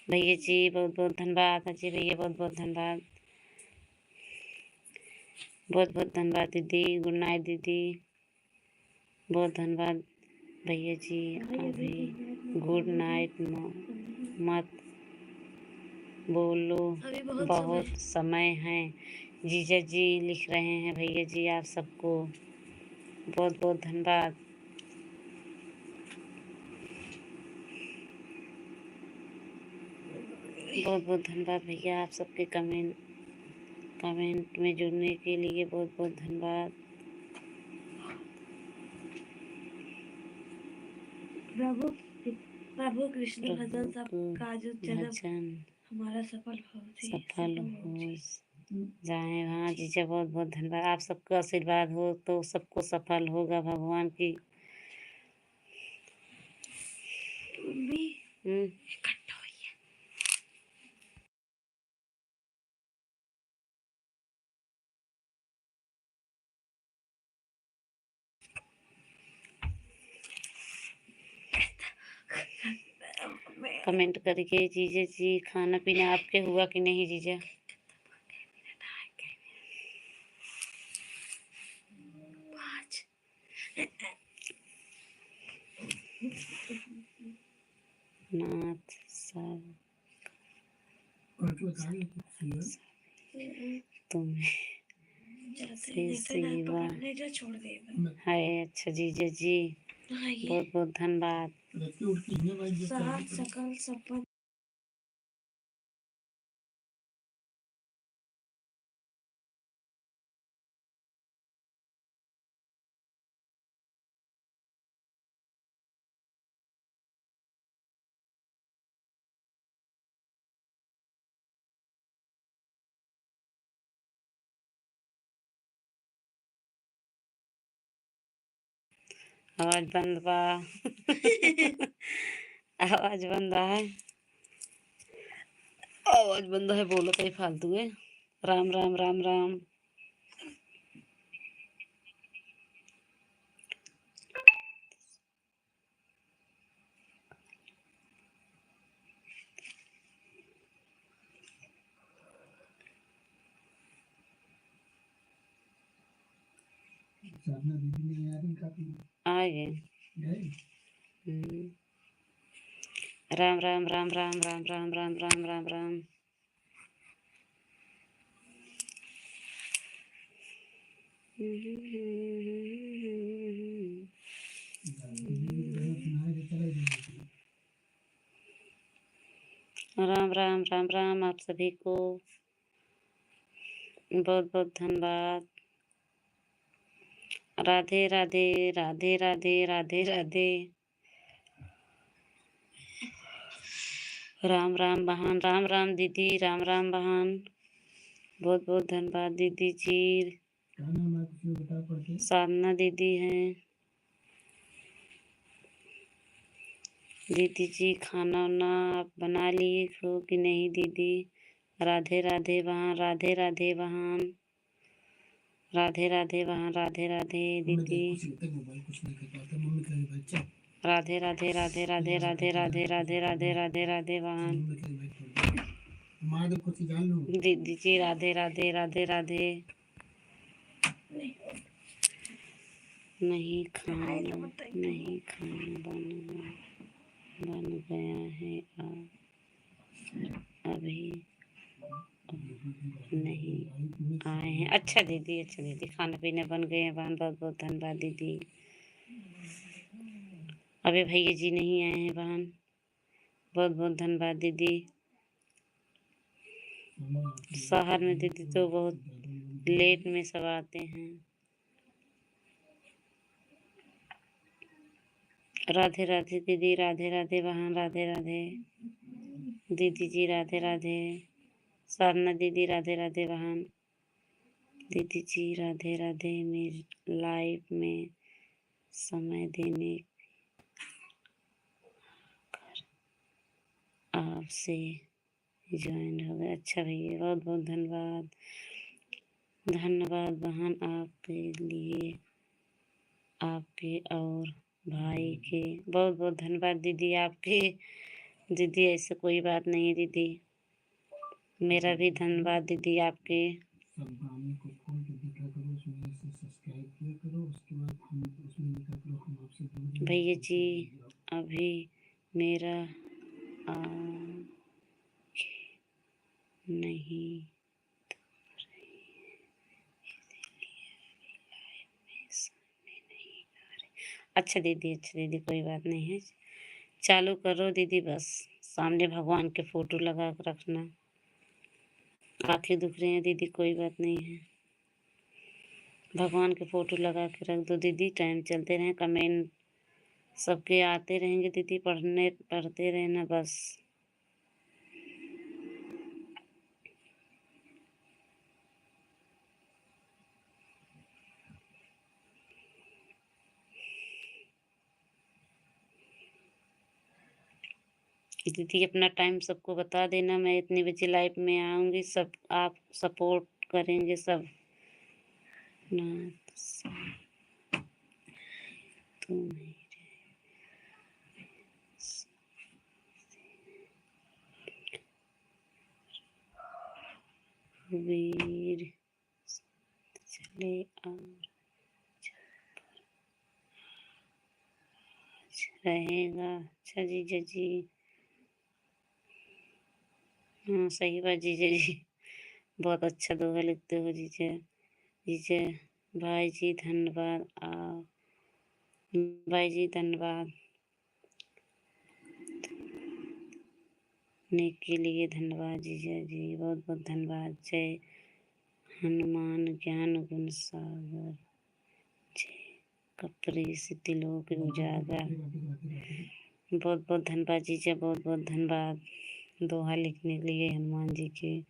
भैया जी बहुत बहुत धन्यवाद, अजय भैया बहुत बहुत धन्यवाद, बहुत बहुत धन्यवाद दीदी। गुड नाइट दीदी, बहुत धन्यवाद भैया जी। अभी गुड नाइट मत बोलो, अभी बहुत समय है। जीजा जी लिख रहे हैं भैया जी आप सबको बहुत बहुत धन्यवाद। बहुत बहुत धन्यवाद भैया आप सबके कमेंट में जुड़ने के लिए बहुत बहुत धन्यवाद। प्रभु प्रभु कृष्ण भजन सब प्रभु काजू को जन्म भजन हमारा सफल सफल हो जाए। हाँ जीजा बहुत बहुत धन्यवाद। आप सबका आशीर्वाद हो तो सबको सफल होगा भगवान की। इकट्ठा हुई है। कमेंट करके जीजा जी खाना पीना आपके हुआ कि नहीं जीजा? नाथ सब तुम्हें से सेवा छोड़ दे है। अच्छा जीजा जी बहुत बहुत धन्यवाद। सकल सपन आवाज बंद बा आवाज बंद है, आवाज बंद है, बोलो कहीं फालतू है। राम राम राम राम। आ गए। राम राम राम राम राम राम राम राम राम राम। राम राम राम राम आप सभी को बहुत बहुत धन्यवाद। राधे राधे राधे राधे राधे राधे। राम राम बहन, राम राम दीदी, राम राम बहन, बहुत बहुत धन्यवाद दीदी जी। क्या नाम है किसी को बता पढ़ के? साधना दीदी हैं। दीदी जी खाना वाना आप बना लिए हो कि नहीं दीदी? राधे राधे बहन, राधे राधे बहन, राधे राधे बहन, राधे राधे दीदी। कुछ नहीं तक मोबाइल कुछ नहीं कर पाता मम्मी के लिए भाई चल राधे राधे राधे राधे राधे राधे राधे राधे राधे राधे बहन। मम्मी के लिए भाई मार दे कुछ जान लो दीदी जी राधे राधे राधे राधे। नहीं खाना बन गया है अभी नहीं आए हैं। अच्छा दीदी, अच्छा दीदी, खाना पीना बन गए हैं बहन, बहुत बहुत धन्यवाद दीदी। अभी भैया जी नहीं आए हैं बहन, बहुत बहुत धन्यवाद दीदी। शहर में दीदी तो बहुत लेट में सब आते हैं। राधे राधे दीदी, राधे राधे बहन, राधे राधे दीदी जी, राधे राधे। साधना दीदी राधे राधे बहन। दीदी जी राधे राधे। मेरी लाइफ में समय देने आपसे ज्वाइन हो गए। अच्छा भैया, बहुत बहुत धन्यवाद। धन्यवाद बहन आपके लिए, आपके और भाई के बहुत बहुत धन्यवाद दीदी आपके। दीदी ऐसे कोई बात नहीं है दीदी, मेरा भी धन्यवाद दीदी आपके। सब गाने को खोल के देखा करो उसमें से सब्सक्राइब किया करो उसके बाद हम उसमें लिखा करो हम आपसे दूर हैं। भैया जी अभी मेरा नहीं अच्छा दीदी, अच्छा दीदी, कोई बात नहीं है। चालू करो दीदी, बस सामने भगवान के फोटो लगा कर रखना। आंखें दुख रही हैं दीदी, कोई बात नहीं है, भगवान के फोटो लगा के रख दो दीदी। टाइम चलते रहें, कमेंट सबके आते रहेंगे दीदी, पढ़ते रहना बस। दीदी अपना टाइम सबको बता देना, मैं इतने बजे लाइव में आऊँगी, सब आप सपोर्ट करेंगे सब ना। तुम्हें वीर चले और रहेगा। अच्छा जीजा जी, हाँ सही बात जीजा जी, बहुत अच्छा दोहा लिखते हो जीजा। जीजा भाई जी धन्यवाद। भाई जी धन्यवाद ने के लिए धन्यवाद जीजा जी, बहुत बहुत धन्यवाद। जय हनुमान ज्ञान गुण सागर, जय कपरी सिद्धिलोक उजागर। बहुत बहुत धन्यवाद जीजा, बहुत बहुत धन्यवाद दोहा लिखने के लिए हनुमान जी के।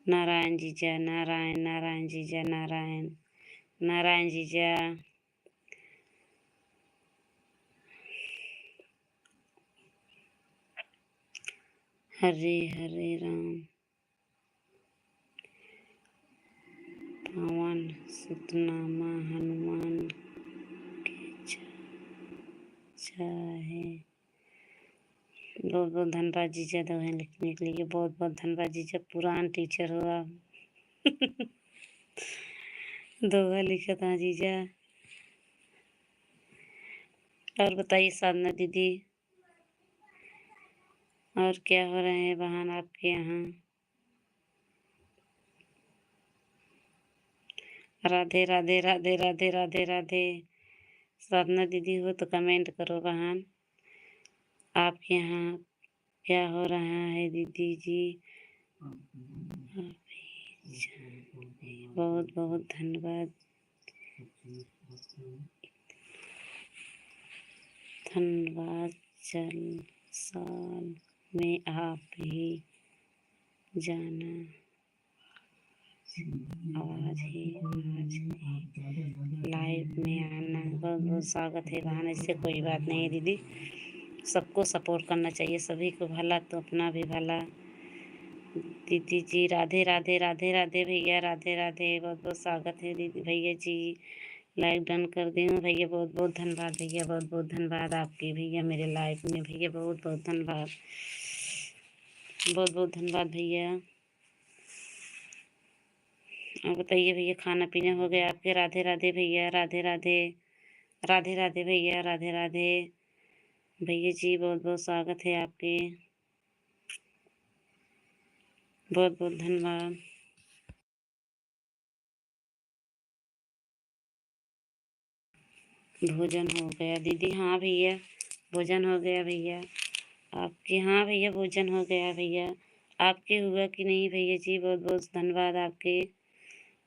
नारायण जीजा, नारायण नारायण जीजा, नारायण नारायण जीजा। हरे हरे राम पावन सतनामा हनुमान के चाहे। बहुत बहुत धन्यवाद जीजा दोहे लिखने के लिए, बहुत बहुत धन्यवाद जीजा, पुरान टीचर हो आप। दोहा लिखा था जीजा। और बताइए साधना दीदी, और क्या हो रहे हैं बहन आपके यहाँ? राधे राधे राधे राधे राधे राधे। साधना दीदी हो तो कमेंट करो बहन। आपके यहाँ क्या हो रहा है दीदी जी? बहुत बहुत धन्यवाद। धन्यवाद। चल साल में आप ही जाना। आज ही लाइव में आना। बहुत बहुत स्वागत है बहन। इससे कोई बात नहीं है दीदी, सबको सपोर्ट करना चाहिए, सभी को भला तो अपना भी भला। दीदी जी राधे राधे राधे राधे भैया, राधे राधे। बहुत बहुत स्वागत है दीदी भैया जी। लाइव डन कर दी हूँ भैया। बहुत बहुत धन्यवाद भैया, बहुत बहुत धन्यवाद आपके भैया मेरे लाइव में भैया। बहुत बहुत धन्यवाद, बहुत बहुत धन्यवाद भैया। और बताइए भैया, खाना पीना हो गया आपके? राधे राधे भैया, राधे राधे राधे राधे भैया, राधे राधे भैया जी। बहुत बहुत स्वागत है आपके, बहुत बहुत धन्यवाद। भोजन हो गया दीदी? हाँ भैया भोजन हो गया भैया। आपके? हाँ भैया भोजन हो गया भैया। आपके हुआ कि नहीं भैया जी? बहुत बहुत धन्यवाद आपके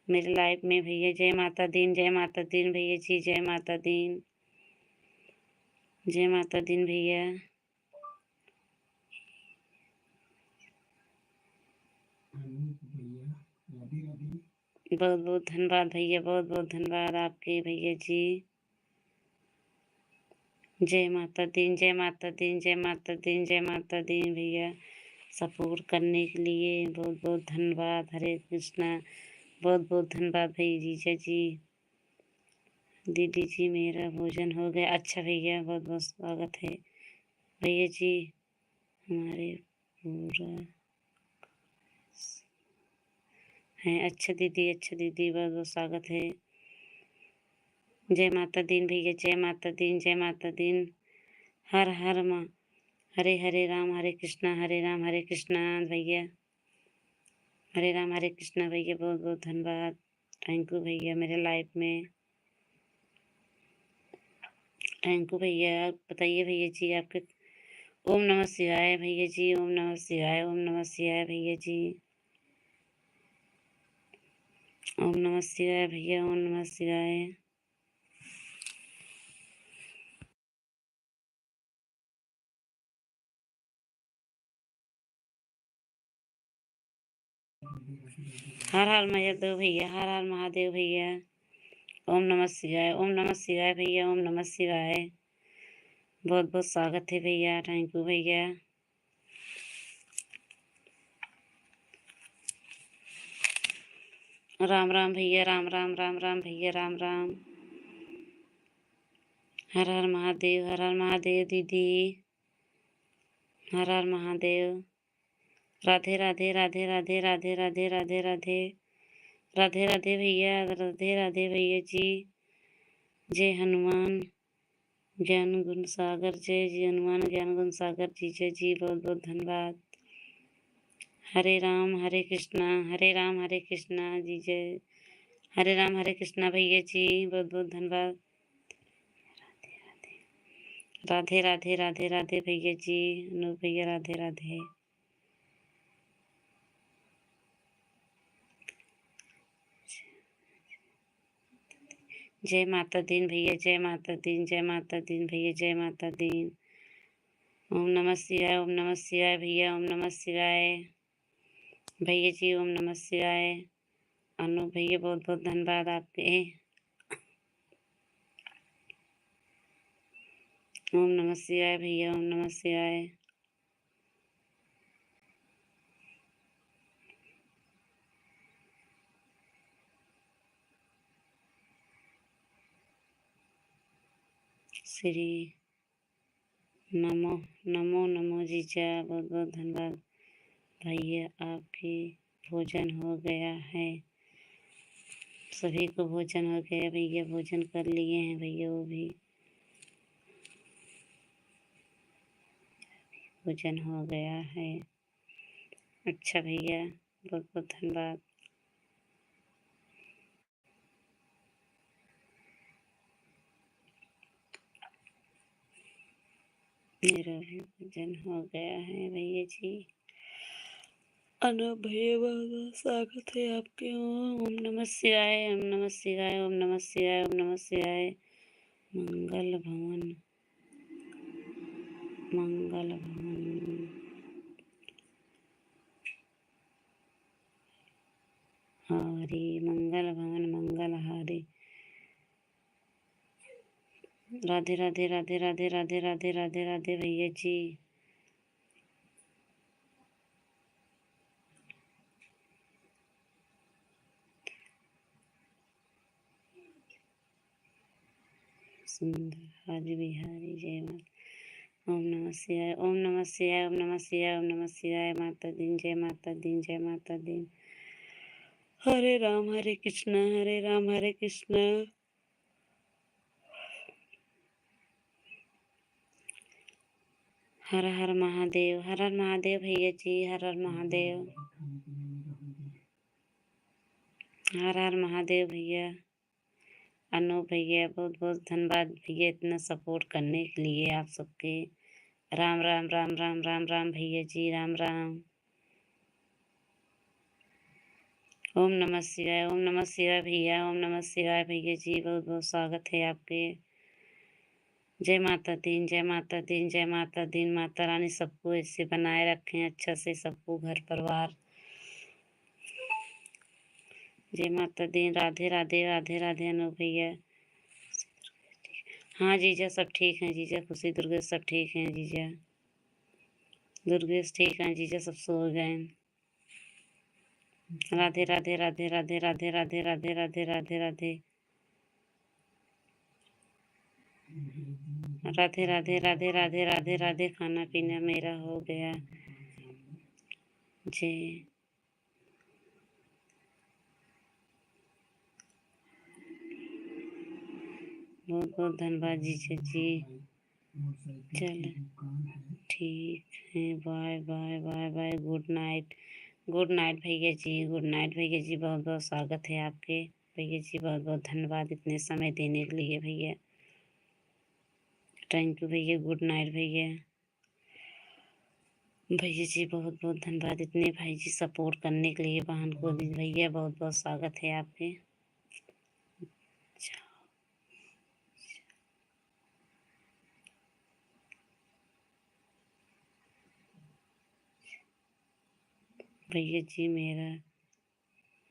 मेरे लाइफ में भैया। जय माता दीन, जय माता दीन भैया जी, जय माता दीन, जय माता दीन भैया। बहुत बहुत धन्यवाद भैया, बहुत बहुत धन्यवाद आपके भैया जी। जय माता दीन, जय माता दीन, जय माता दीन, जय माता दीन भैया। सपोर्ट करने के लिए बहुत बहुत धन्यवाद। हरे कृष्णा। बहुत बहुत धन्यवाद भैया जीजा जी। दीदी जी मेरा भोजन हो गया। अच्छा भैया, बहुत बहुत स्वागत है भैया जी। हमारे पूरा है। अच्छा दीदी, अच्छा दीदी, बहुत बहुत स्वागत है। जय माता दीन भैया, जय माता दीन, जय माता दीन। हर हर माँ। हरे हरे राम हरे कृष्णा, हरे राम हरे कृष्णा भैया। हरे राम हरे कृष्णा भैया। बहुत बहुत धन्यवाद। थैंक यू भैया मेरे लाइफ में। थैंक यू भैया। बताइए भैया जी आपके। ओम नमः शिवाय भैया जी, ओम नमः शिवाय, ओम नमः शिवाय भैया जी, ओम नमः शिवाय भैया, ओम नमः शिवाय। हर हर महादेव भैया, हर हर महादेव भैया। ओम नमः शिवाय, ओम नमः शिवाय भैया, ओम नमः शिवाय। बहुत बहुत स्वागत है भैया। थैंक यू भैया। राम राम भैया, राम राम, राम राम भैया, राम राम। हर हर महादेव, हर हर महादेव दीदी, हर हर महादेव। राधे राधे राधे राधे राधे राधे राधे राधे राधे राधे भैया, राधे राधे भैया जी। जय हनुमान ज्ञान गुण सागर, जय जय हनुमान ज्ञान गुण सागर जीजा जी। बहुत बहुत धन्यवाद। हरे राम हरे कृष्णा, हरे राम हरे कृष्णा जी, जय हरे राम हरे कृष्णा भैया जी। बहुत बहुत धन्यवाद। राधे राधे राधे राधे भैया जी। अनु भैया राधे राधे। जय माता दीन भैया, जय माता दीन, जय माता दीन भैया, जय माता दीन। ओम नमः शिवाय, ओम नमः शिवाय भैया, ओम नमः शिवाय भैया जी, ओम नमः शिवाय। अनु भैया बहुत बहुत धन्यवाद आपके। ओम नमः शिवाय भैया, ओम नमः शिवाय। श्री नमो नमो नमो जीजा। बहुत बहुत धन्यवाद भैया। आपकी भोजन हो गया है? सभी को भोजन हो गया भैया, भोजन कर लिए हैं भैया वो भी। पूजन हो गया है। अच्छा भैया, बहुत बहुत धन्यवाद। मेरा भी पूजन हो गया है भैया जी। अनूप भैया बहुत बहुत स्वागत है आपके। ओम नमः शिवाय, ओम नमः शिवाय, ओम नमः शिवाय, ओम नमः शिवाय। मंगल भवन, मंगल भवन, हरि मंगल भवन, मंगल हरि। राधे राधे राधे राधे राधे राधे राधे राधे भैया जी। सुंदर हरि बिहारी जय माता। ओम नमः शिवाय, ओम नमः शिवाय, ओम नमः शिवाय, ओम नमः शिवाय। माता दिन, जय माता दिन, जय माता दिन। हरे राम हरे कृष्ण, हरे राम हरे कृष्ण। हर हर महादेव, हर हर महादेव भैया जी, हर हर महादेव, हर हर महादेव भैया। अनूप भैया बहुत बहुत धन्यवाद भैया इतना सपोर्ट करने के लिए आप सबके। राम राम राम राम राम राम भैया जी, राम राम। ओम नमः शिवाय, ओम नमः शिवाय भैया, ओम नमः शिवाय भैया जी, बहुत बहुत स्वागत है आपके। जय माता दीन, जय माता दीन, जय माता दीन। माता रानी सबको ऐसे बनाए रखें अच्छा से, सबको घर परिवार। जय माता दीन। राधे राधे राधे राधे अनूप भैया। हाँ जीजा सब ठीक हैं जीजा, खुशी दुर्गेश सब ठीक हैं जीजा, दुर्गेश ठीक हैं जीजा, सब सो गए। राधे राधे राधे राधे राधे राधे राधे राधे राधे राधे राधे राधे राधे राधे राधे राधे। खाना पीना मेरा हो गया जी। बहुत बहुत धन्यवाद जीजा जी। चल ठीक है, bye bye bye bye, good night. Good night भैया जी, गुड नाइट भैया जी, बहुत बहुत स्वागत है आपके भैया जी, बहुत बहुत धन्यवाद इतने समय देने के लिए भैया। थैंक यू भैया, गुड नाइट भैया। भैया जी बहुत बहुत धन्यवाद इतने भाई जी सपोर्ट करने के लिए। बहन को भी भैया बहुत बहुत स्वागत है आपके। भैया जी मेरा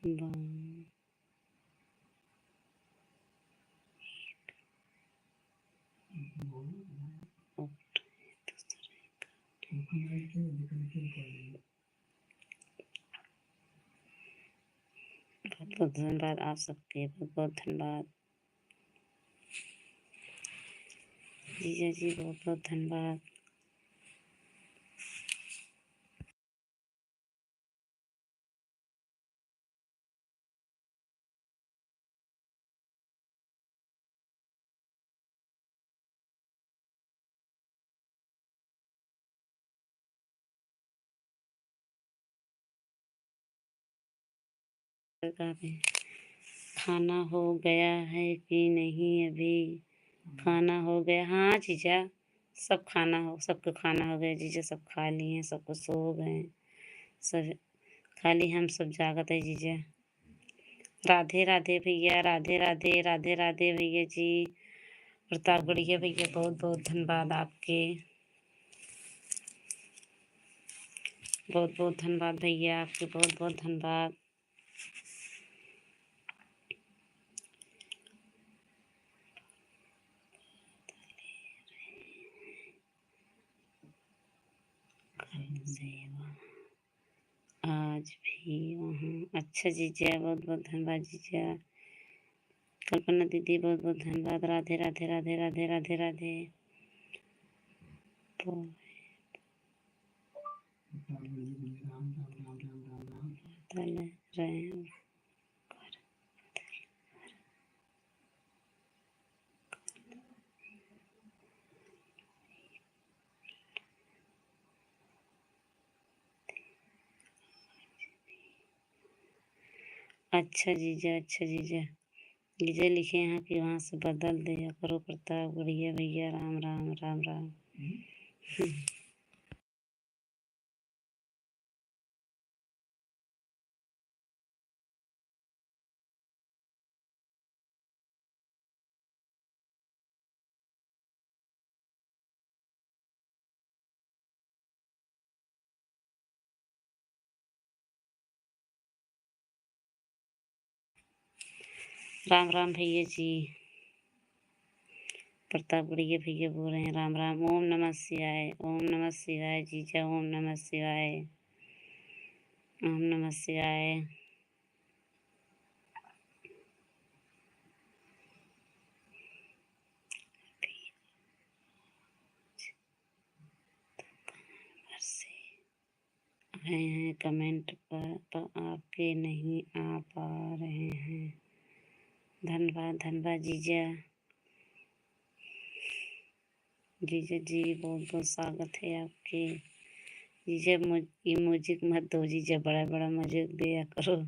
बहुत बहुत धन्यवाद आप सबके, बहुत बहुत धन्यवाद जीजा जी, बहुत बहुत धन्यवाद। खाना हो गया है कि नहीं अभी? खाना हो गया, हाँ जीजा सब खाना हो, सबको खाना हो गया जीजा, सब खा लिए, सबको सो गए, सब खाली हम सब जागत है जीजा। राधे राधे भैया, राधे राधे राधे राधे भैया जी। प्रताप गढ़िया भैया बहुत बहुत धन्यवाद आपके, बहुत बहुत धन्यवाद भैया आपके, बहुत बहुत धन्यवाद। आज भी वहाँ, अच्छा जीजा बहुत बहुत धन्यवाद जीजा। कल्पना दीदी बहुत बहुत धन्यवाद। राधे राधे राधे राधे राधे राधे। रहे अच्छा जीजा, अच्छा जीजा। जीजा लिखे हैं कि वहाँ से बदल दिया करो प्रतापगढ़िया भैया। राम राम राम राम। राम राम भैया जी। प्रतापगढ़िया भैया बोल रहे हैं राम राम। ओम नमः शिवाय, ओम नमः शिवाय जीजा, ओम नमः शिवाय, ओम नमः शिवाय। आए हैं कमेंट पर आपके नहीं आ पा रहे हैं। धन्यवाद धन्यवाद जीजा। जीजा जी बहुत बहुत स्वागत है आपके। जीजा म्यूजिक मत दो जीजा, बड़ा बड़ा म्यूजिक दिया करो।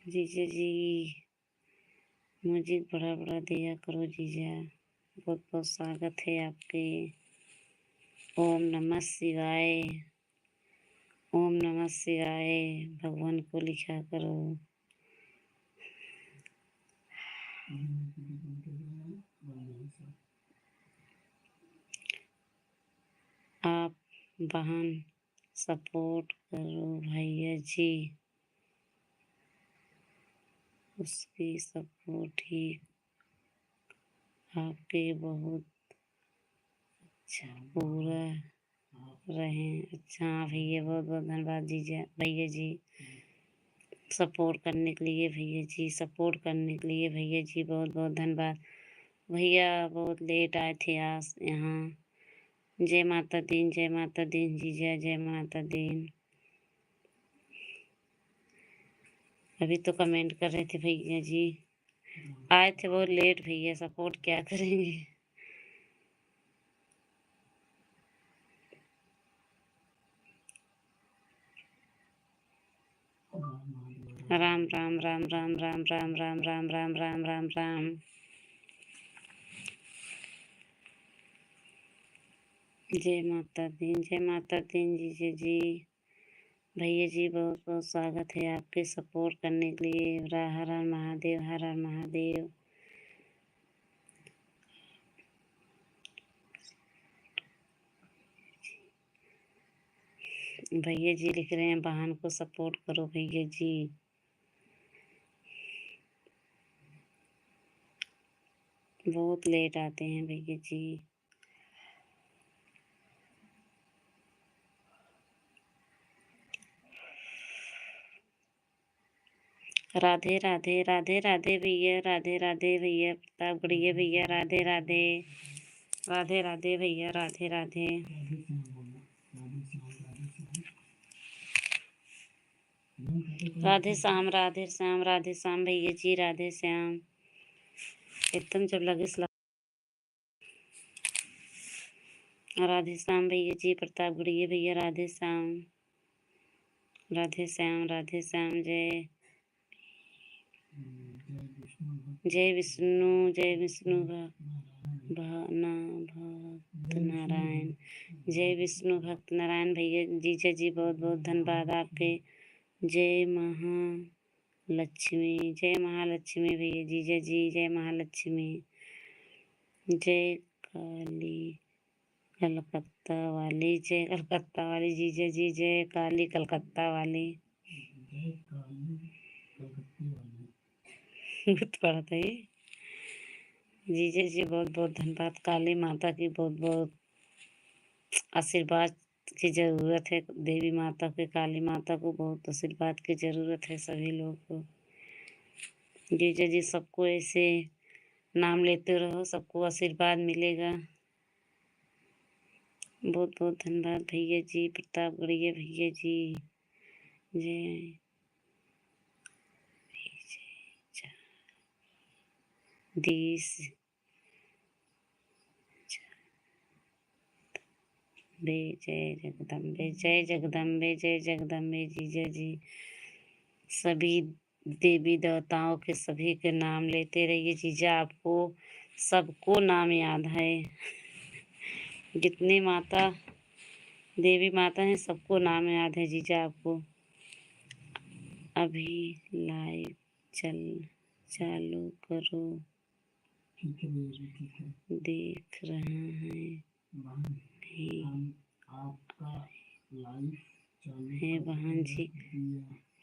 जीजा जी म्यूजिक बड़ा बड़ा दिया करो जीजा। बहुत बहुत स्वागत है आपके। ओम नमः शिवाय, ओम नमः शिवाय भगवान को लिखा करो। आप बहन सपोर्ट करो भैया जी, उसकी सपोर्ट ही आपके बहुत अच्छा पूरा रहे। अच्छा भैया बहुत बहुत धन्यवाद जीजा भैया जी, सपोर्ट करने के लिए भैया जी, सपोर्ट करने के लिए भैया जी बहुत बहुत धन्यवाद। भैया बहुत लेट आए थे आज यहाँ। जय माता दीन, जय माता दीन जीजा, जय माता दीन। अभी तो कमेंट कर रहे थे भैया जी, आए थे बहुत लेट भैया, सपोर्ट क्या करेंगे। राम राम राम राम राम राम राम राम राम राम राम राम। जय माता दीन, जय माता दीन जीजा जी। भैया जी बहुत बहुत स्वागत है आपके सपोर्ट करने के लिए। हर हर महादेव, हर हर महादेव। भैया जी लिख रहे हैं बहन को सपोर्ट करो भैया जी। बहुत लेट आते हैं भैया जी। राधे राधे, राधे राधे भैया, राधे राधे भैया प्रतापगढ़िया भैया, राधे राधे, राधे राधे भैया, राधे राधे। राधे श्याम, राधे श्याम, राधे श्याम भैया जी, राधे श्याम। एकदम जब लगे राधे श्याम भैया जी, प्रतापगढ़िया भैया, राधे श्याम, राधे श्याम, राधे श्याम। जय जय विष्णु, जय विष्णु भक्त नारायण, जय विष्णु भक्त नारायण भैया जीजा जी बहुत बहुत धन्यवाद आपके। जय महालक्ष्मी, जय महालक्ष्मी भैया जीजा जी, जय महालक्ष्मी। जय काली कलकत्ता वाली, जय कलकत्ता वाली जीजा जी, जय काली कलकत्ता वाली। बहुत पड़ा था ये। जीजा जी बहुत बहुत धन्यवाद। काली माता की बहुत बहुत आशीर्वाद की ज़रूरत है। देवी माता के, काली माता को बहुत आशीर्वाद की ज़रूरत है सभी लोगों को। जीजा जी सबको ऐसे नाम लेते रहो, सबको आशीर्वाद मिलेगा। बहुत बहुत धन्यवाद भैया जी, प्रतापगढ़िया भैया जी। जय दीस जय जगदम्बे, जय जगदम्बे, जय जगदम्बे जीजा जी। सभी देवी देवताओं के सभी के नाम लेते रहिए जीजा, आपको सबको नाम याद है। जितनी माता देवी माता हैं सबको नाम याद है जीजा आपको। अभी लाइव चालू करो, ठीक है भैया जी, ठीक है। देख रहे हैं नहीं हम आपका लाइव चालू है बहन जी। ठीक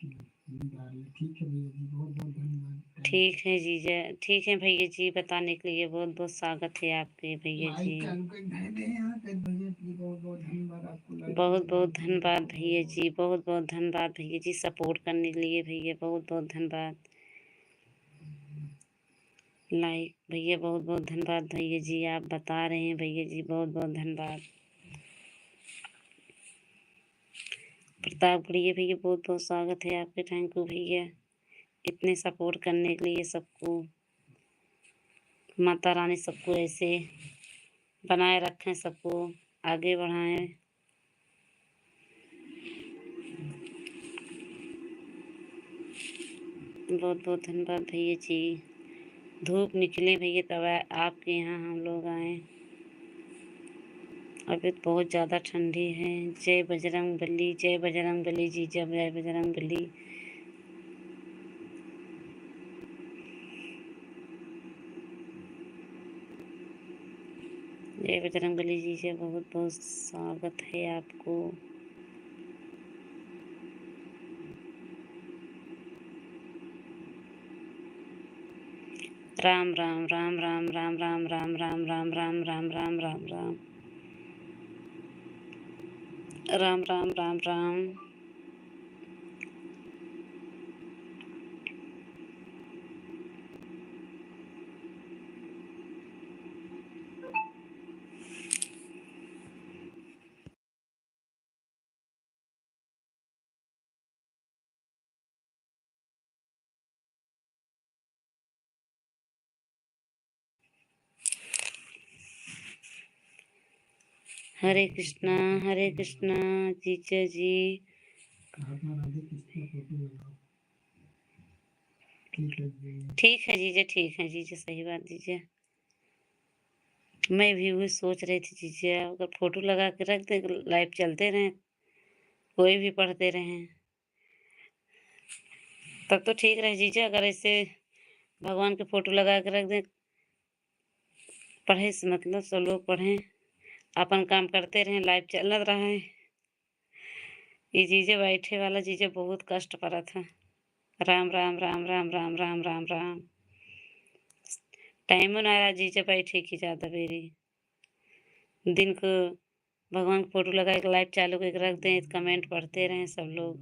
है भैया जी, बहुत बहुत धन्यवाद। ठीक है जीजा, ठीक है भैया जी, बताने के लिए बहुत बहुत स्वागत है आपके भैया जी। बहुत बहुत धन्यवाद आपको। बहुत बहुत धन्यवाद भैया जी, बहुत बहुत धन्यवाद भैया जी, सपोर्ट करने के लिए भैया बहुत बहुत धन्यवाद। लाइक भैया बहुत बहुत धन्यवाद भैया जी, आप बता रहे हैं भैया जी, बहुत बहुत धन्यवाद। प्रतापगढ़िया भैया बहुत बहुत स्वागत है आपके, थैंक यू भैया इतने सपोर्ट करने के लिए सबको। माता रानी सबको ऐसे बनाए रखें, सबको आगे बढ़ाएं। बहुत बहुत धन्यवाद भैया जी। धूप निकले भैया तब आपके यहाँ हम लोग आए। अभी तो बहुत ज़्यादा ठंडी है। जय बजरंग बली, जय बजरंग बली जी, जय बजरंग बली। जय बजरंग बली जी, जय बहुत बहुत स्वागत है आपको। राम राम राम राम राम राम राम राम राम राम राम राम राम राम राम राम राम राम। हरे कृष्णा जीजा जी। ठीक है जीजा, ठीक है जीजा, सही बात जीजा। मैं भी वही सोच रही थी जीजा, अगर फोटो लगा के रख दे, लाइव चलते रहें, कोई भी पढ़ते रहें तब तो ठीक रहे जीजा। अगर ऐसे भगवान के फोटो लगा के रख दें, पढ़े से मतलब सब लोग पढ़ें, अपन काम करते रहें, लाइव चल रहा है। ये जीजे बैठे वाला जीजे बहुत कष्ट पड़ा था। राम राम राम राम राम राम राम राम। टाइम ना रहा जीजे बैठे की ज़्यादा बेरी दिन को भगवान का फोटो लगा के लाइव चालू करके रख दें, कमेंट पढ़ते रहें सब लोग।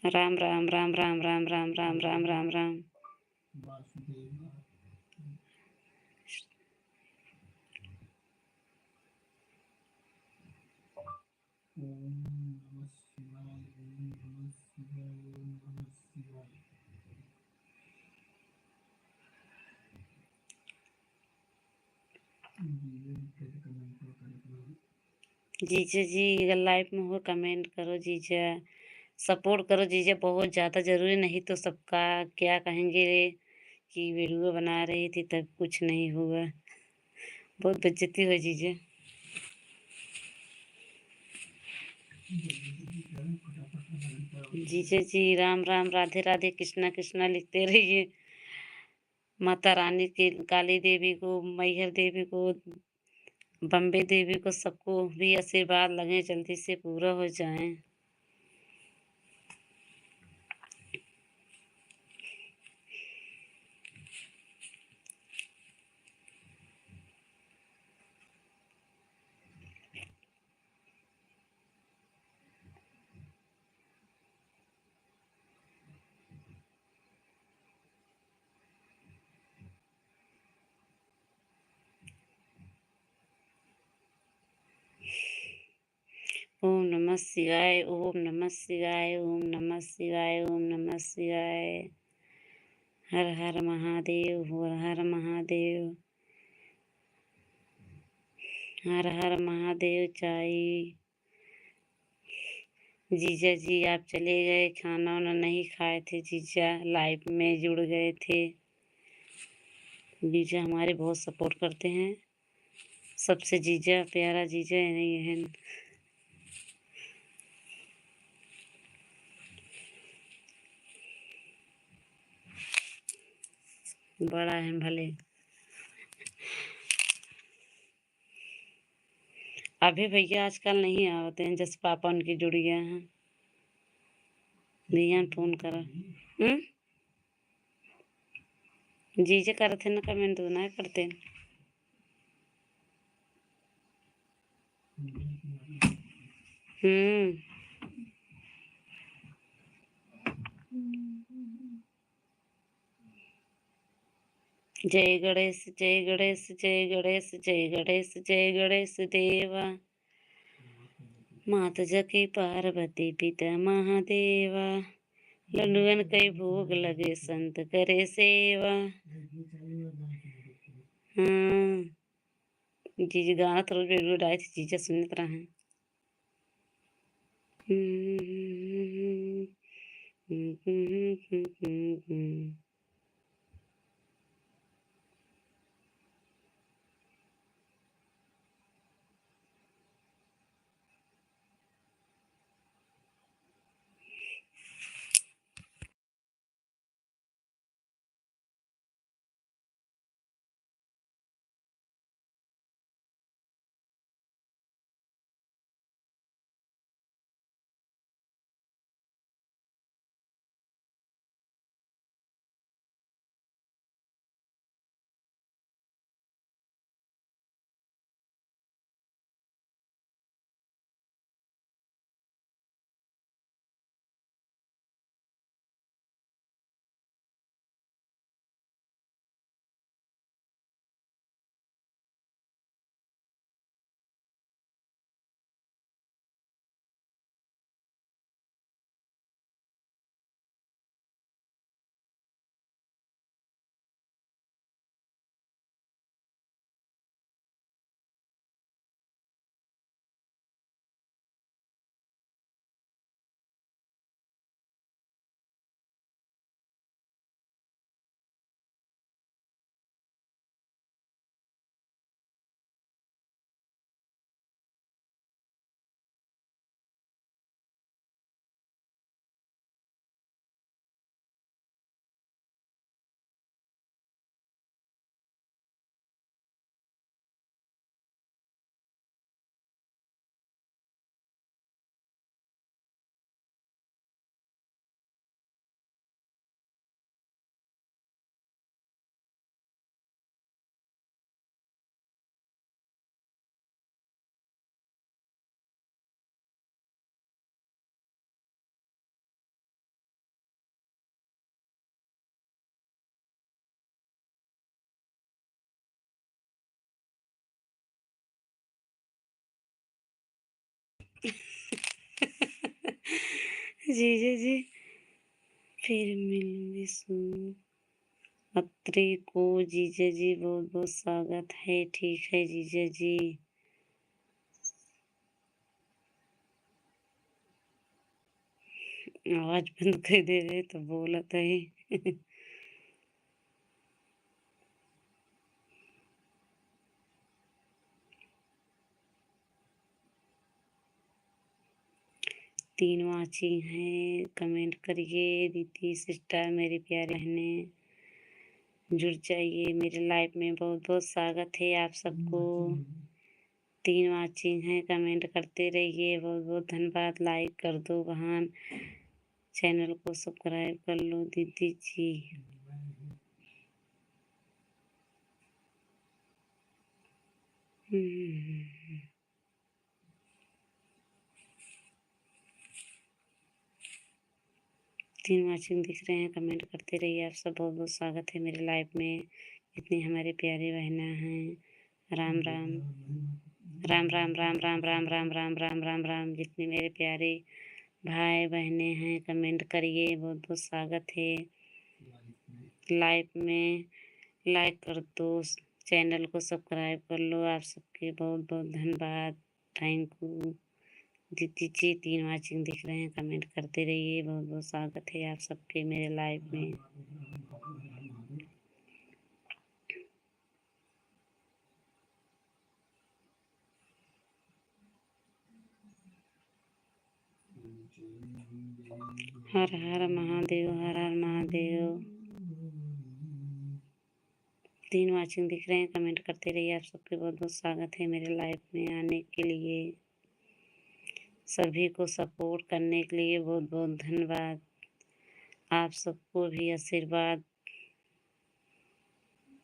राम राम राम राम राम राम राम राम राम राम। जीजा जी अगर लाइव में हो कमेंट करो जीजा, सपोर्ट करो जीजा, बहुत ज़्यादा ज़रूरी, नहीं तो सबका क्या कहेंगे कि वीडियो बना रही थी तब कुछ नहीं हुआ, बहुत बेइज्जती हुई जीजा। जीजा जी राम राम, राधे राधे, कृष्णा कृष्णा लिखते रहिए। माता रानी के, काली देवी को, मैहर देवी को, बम्बे देवी को, सबको भी आशीर्वाद लगे, जल्दी से पूरा हो जाए। ओम नमः शिवाय, ओम नमः शिवाय, ओम नमः शिवाय, ओम नमः शिवाय। हर हर महादेव, हर हर महादेव, हर हर महादेव। चाय जीजा जी आप चले गए, खाना वाना नहीं खाए थे जीजा, लाइव में जुड़ गए थे। जीजा हमारे बहुत सपोर्ट करते हैं, सबसे जीजा प्यारा जीजा नहीं है। बड़ा है भले। अभी भैया आजकल नहीं आते हैं, जैसे पापा उनकी जुड़ गए हैं। भैया फोन करा जीजा कर थे ना कमेंट तो ना करते। जय गणेश, जय गणेश, जय गणेश, जय गणेश, जय गणेश देवा। माता जकी पार्वती पिता महादेवा, लड्डुअन कई भोग लगे संत करे सेवा। हाँ जीजा गाना तो रोज वीडियो डाली थी, जीजा सुनत रहे। जीजा जी फिर मिलूंगी सुन अत्री को। जीजा जी बहुत बहुत स्वागत है। ठीक है जीजा जी। आवाज बंद कर दे रहे तो बोला था ही। तीन वाचिंग हैं, कमेंट करिए। दीदी सिस्टर मेरी प्यारी बहनें जुड़ जाइए मेरे लाइव में। बहुत बहुत स्वागत है आप सबको। तीन वाचिंग हैं, कमेंट करते रहिए। बहुत बहुत धन्यवाद। लाइक कर दो बहन, चैनल को सब्सक्राइब कर लो दीदी जी। तीन वाचिंग दिख रहे हैं, कमेंट करते रहिए आप सब। बहुत बहुत स्वागत है मेरे लाइव में। जितनी हमारी प्यारी बहनें हैं, राम राम राम राम राम राम राम राम राम राम राम राम। जितने मेरे प्यारे भाई बहनें हैं, कमेंट करिए। बहुत बहुत स्वागत है। लाइव में लाइक कर दो, चैनल को सब्सक्राइब कर लो। आप सबके बहुत बहुत धन्यवाद, थैंक यू। दीदी जी 3 वाचिंग दिख रहे हैं, कमेंट करते रहिए। बहुत बहुत स्वागत है आप सबके मेरे लाइव में। हर हर महादेव, हर हर महादेव। 3 वाचिंग दिख रहे हैं, कमेंट करते रहिए। आप सबके बहुत बहुत स्वागत है मेरे लाइव में आने के लिए। सभी को सपोर्ट करने के लिए बहुत बहुत धन्यवाद। आप सबको भी आशीर्वाद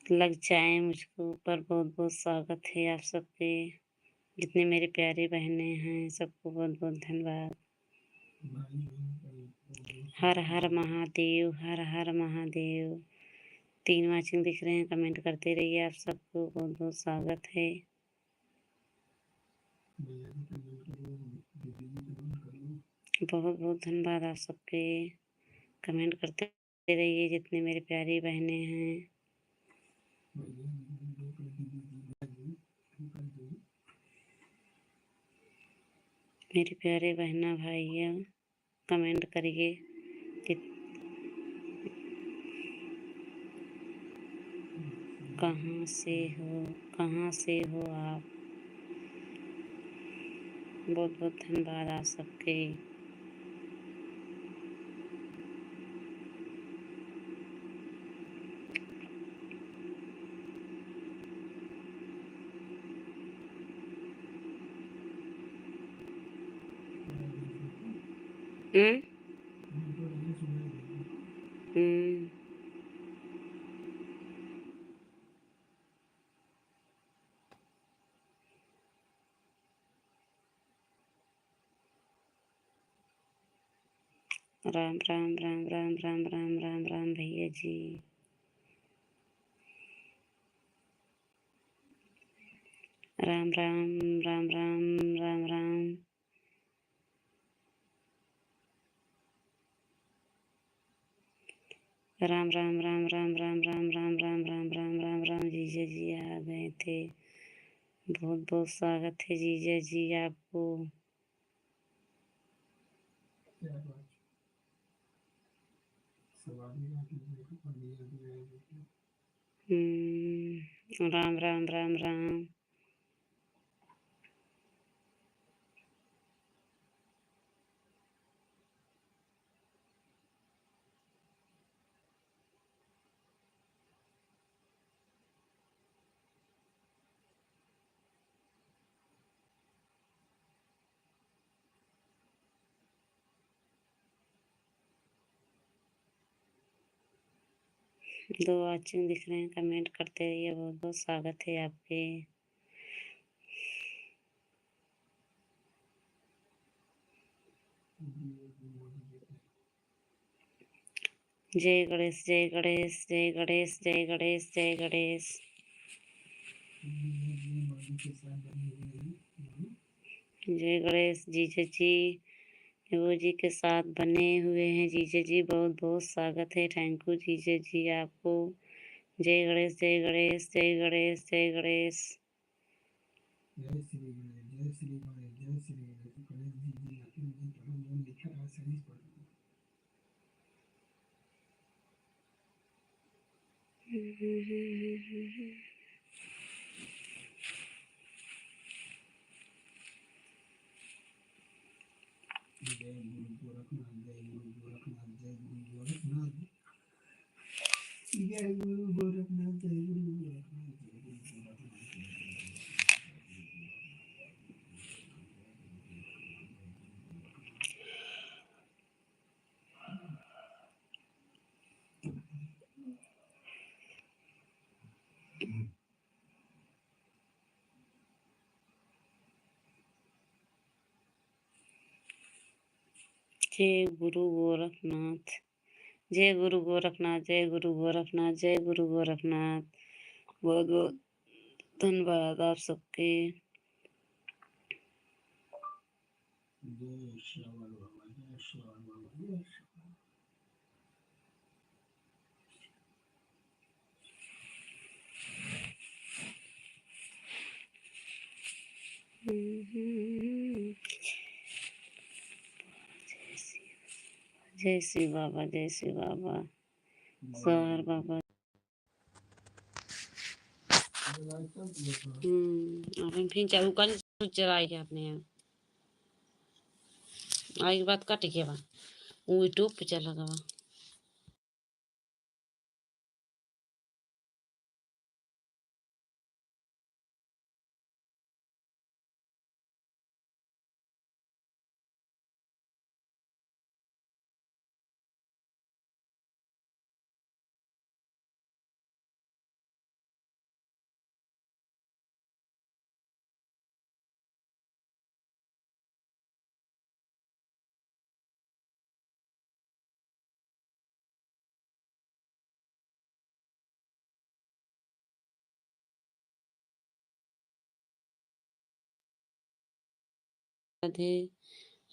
लग जाए मुझको ऊपर। बहुत बहुत स्वागत है आप सबके, जितने मेरे प्यारे बहनें हैं सबको बहुत बहुत धन्यवाद। हर हर महादेव, हर हर महादेव। 3 वाचिंग दिख रहे हैं, कमेंट करते रहिए। आप सबको बहुत बहुत स्वागत है। बहुत बहुत धन्यवाद आप सबके, कमेंट करते रहिए जितने मेरे प्यारी बहनें हैं। मेरे प्यारे बहना भाइयों, कमेंट करिए कहाँ से हो आप। बहुत बहुत धन्यवाद आप सबके। हम्म हम्म राम राम राम राम राम राम राम राम भैया जी। राम राम राम राम राम राम। राम राम राम राम राम राम राम राम राम राम राम राम। जीजा जी आ गए थे, बहुत बहुत स्वागत है जीजा जी आपको। राम राम राम राम। दो वाचिंग दिख रहे हैं, कमेंट करते रहिए। बहुत बहुत स्वागत है आपके। जय गणेश, जय गणेश, जय गणेश, जय गणेश, जय गणेश। जय गणेश। जीजा जी वो जी के साथ बने हुए हैं। जीजा जी बहुत बहुत स्वागत है, थैंक यू जीजा जी आपको। जय गणेश, जय गणेश, जय गणेश, जय गणेश। जय श्री गणेश, जय श्री गणेश, जय श्री गणेश। गणेश जी जी आखिर में कहाँ जो लिखा था सही पढ़। जय गुरु गोरखनाथ, जय गुरु गोरखनाथ, जय गुरु गोरखनाथ, जय गुरु गोरखनाथ, जय गुरु गोरखनाथ, जय गुरु गोरखनाथ। जय गुरु गोरखनाथ, जय गुरु गोरखनाथ, जय गुरु गोरखनाथ, जय गुरु गोरखनाथ। बहुत बहुत धन्यवाद आप सबके। जय श्रावण बाबा, जय श्रावण बाबा, जय श्रावण। जय श्री बाबा, जय श्री बाबा, सर बाबा। अपन फिर चालू कर चलाएगी अपने यहाँ आई बात कट के बा वो यूट्यूब पे चला गवा। राधे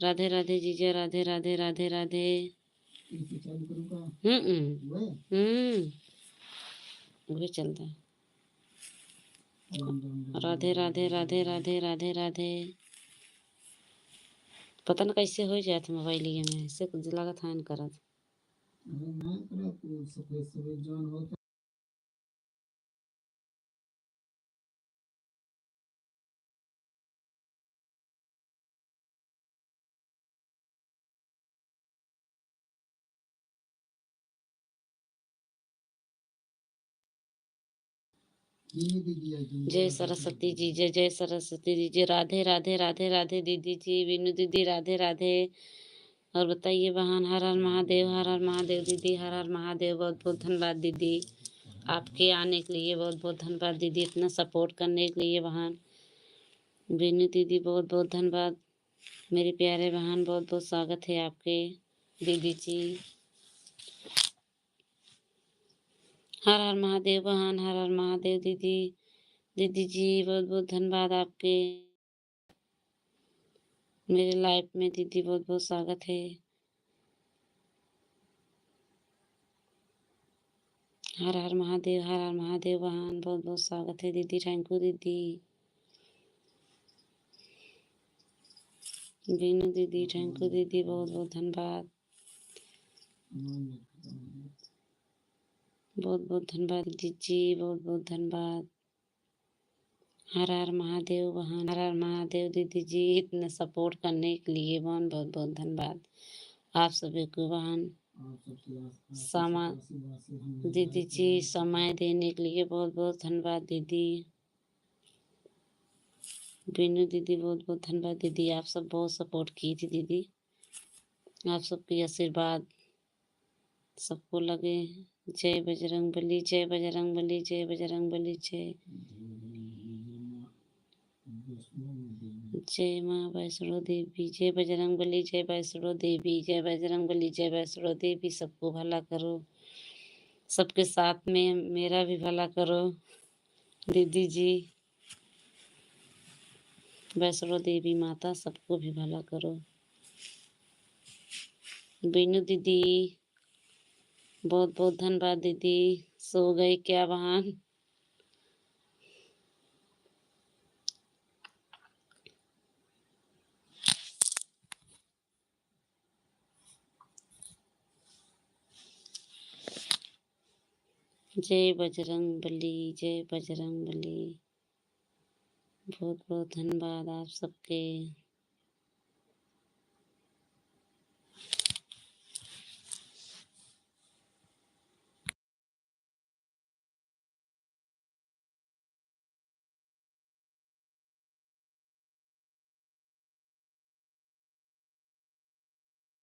राधे राधे जीजा, राधे राधे राधे राधे। वही चलता है। राधे राधे राधे राधे राधे राधे। पता न कैसे हो जात मोबाइल में से कुछ लागत हान करत। जय सरस्वती जी, जय जय सरस्वती जी, जय राधे राधे राधे राधे दीदी जी, विनु दीदी राधे राधे। और बताइए बहन, हर हर महादेव, हर हर महादेव दीदी, हर हर महादेव। बहुत बहुत धन्यवाद दीदी आपके आने के लिए, बहुत बहुत धन्यवाद दीदी इतना सपोर्ट करने के लिए बहन। विनु दीदी बहुत बहुत धन्यवाद मेरे प्यारे बहन, बहुत बहुत स्वागत है आपके दीदी जी। हर हर महादेव बहन, हर हर महादेव दीदी। दीदी जी बहुत बहुत धन्यवाद आपके मेरे लाइफ में दीदी, बहुत बहुत स्वागत है। हर हर महादेव, हर हर महादेव बहन, बहुत बहुत स्वागत है दीदी। थैंक यू दीदी। बीनू दीदी थैंक यू दीदी, बहुत बहुत धन्यवाद, बहुत बहुत धन्यवाद दीदी जी, बहुत बहुत धन्यवाद। हर हर महादेव बहन, हर हर महादेव दीदी जी इतना सपोर्ट करने के लिए बहन, बहुत बहुत धन्यवाद आप सभी को बहन। दीदी जी समय देने के लिए बहुत बहुत धन्यवाद दीदी। बीनू दीदी बहुत बहुत धन्यवाद दीदी, आप सब बहुत सपोर्ट की थी दीदी। आप सबके आशीर्वाद सबको लगे। जय बजरंग बली, जय बजरंग बली, जय बजरंग बली, जय माँ वैष्णो देवी, जय बजरंग बली, जय वैष्णो देवी, जय बजरंग बली, जय वैष्णो देवी। सबको भला करो, सबके साथ में मेरा भी भला करो दीदी जी। वैष्णो देवी माता सबको भी भला करो। बीनू दीदी बहुत बहुत धन्यवाद दीदी। सो गई क्या बहन? जय बजरंग बली, जय बजरंग बली। बहुत बहुत धन्यवाद आप सबके।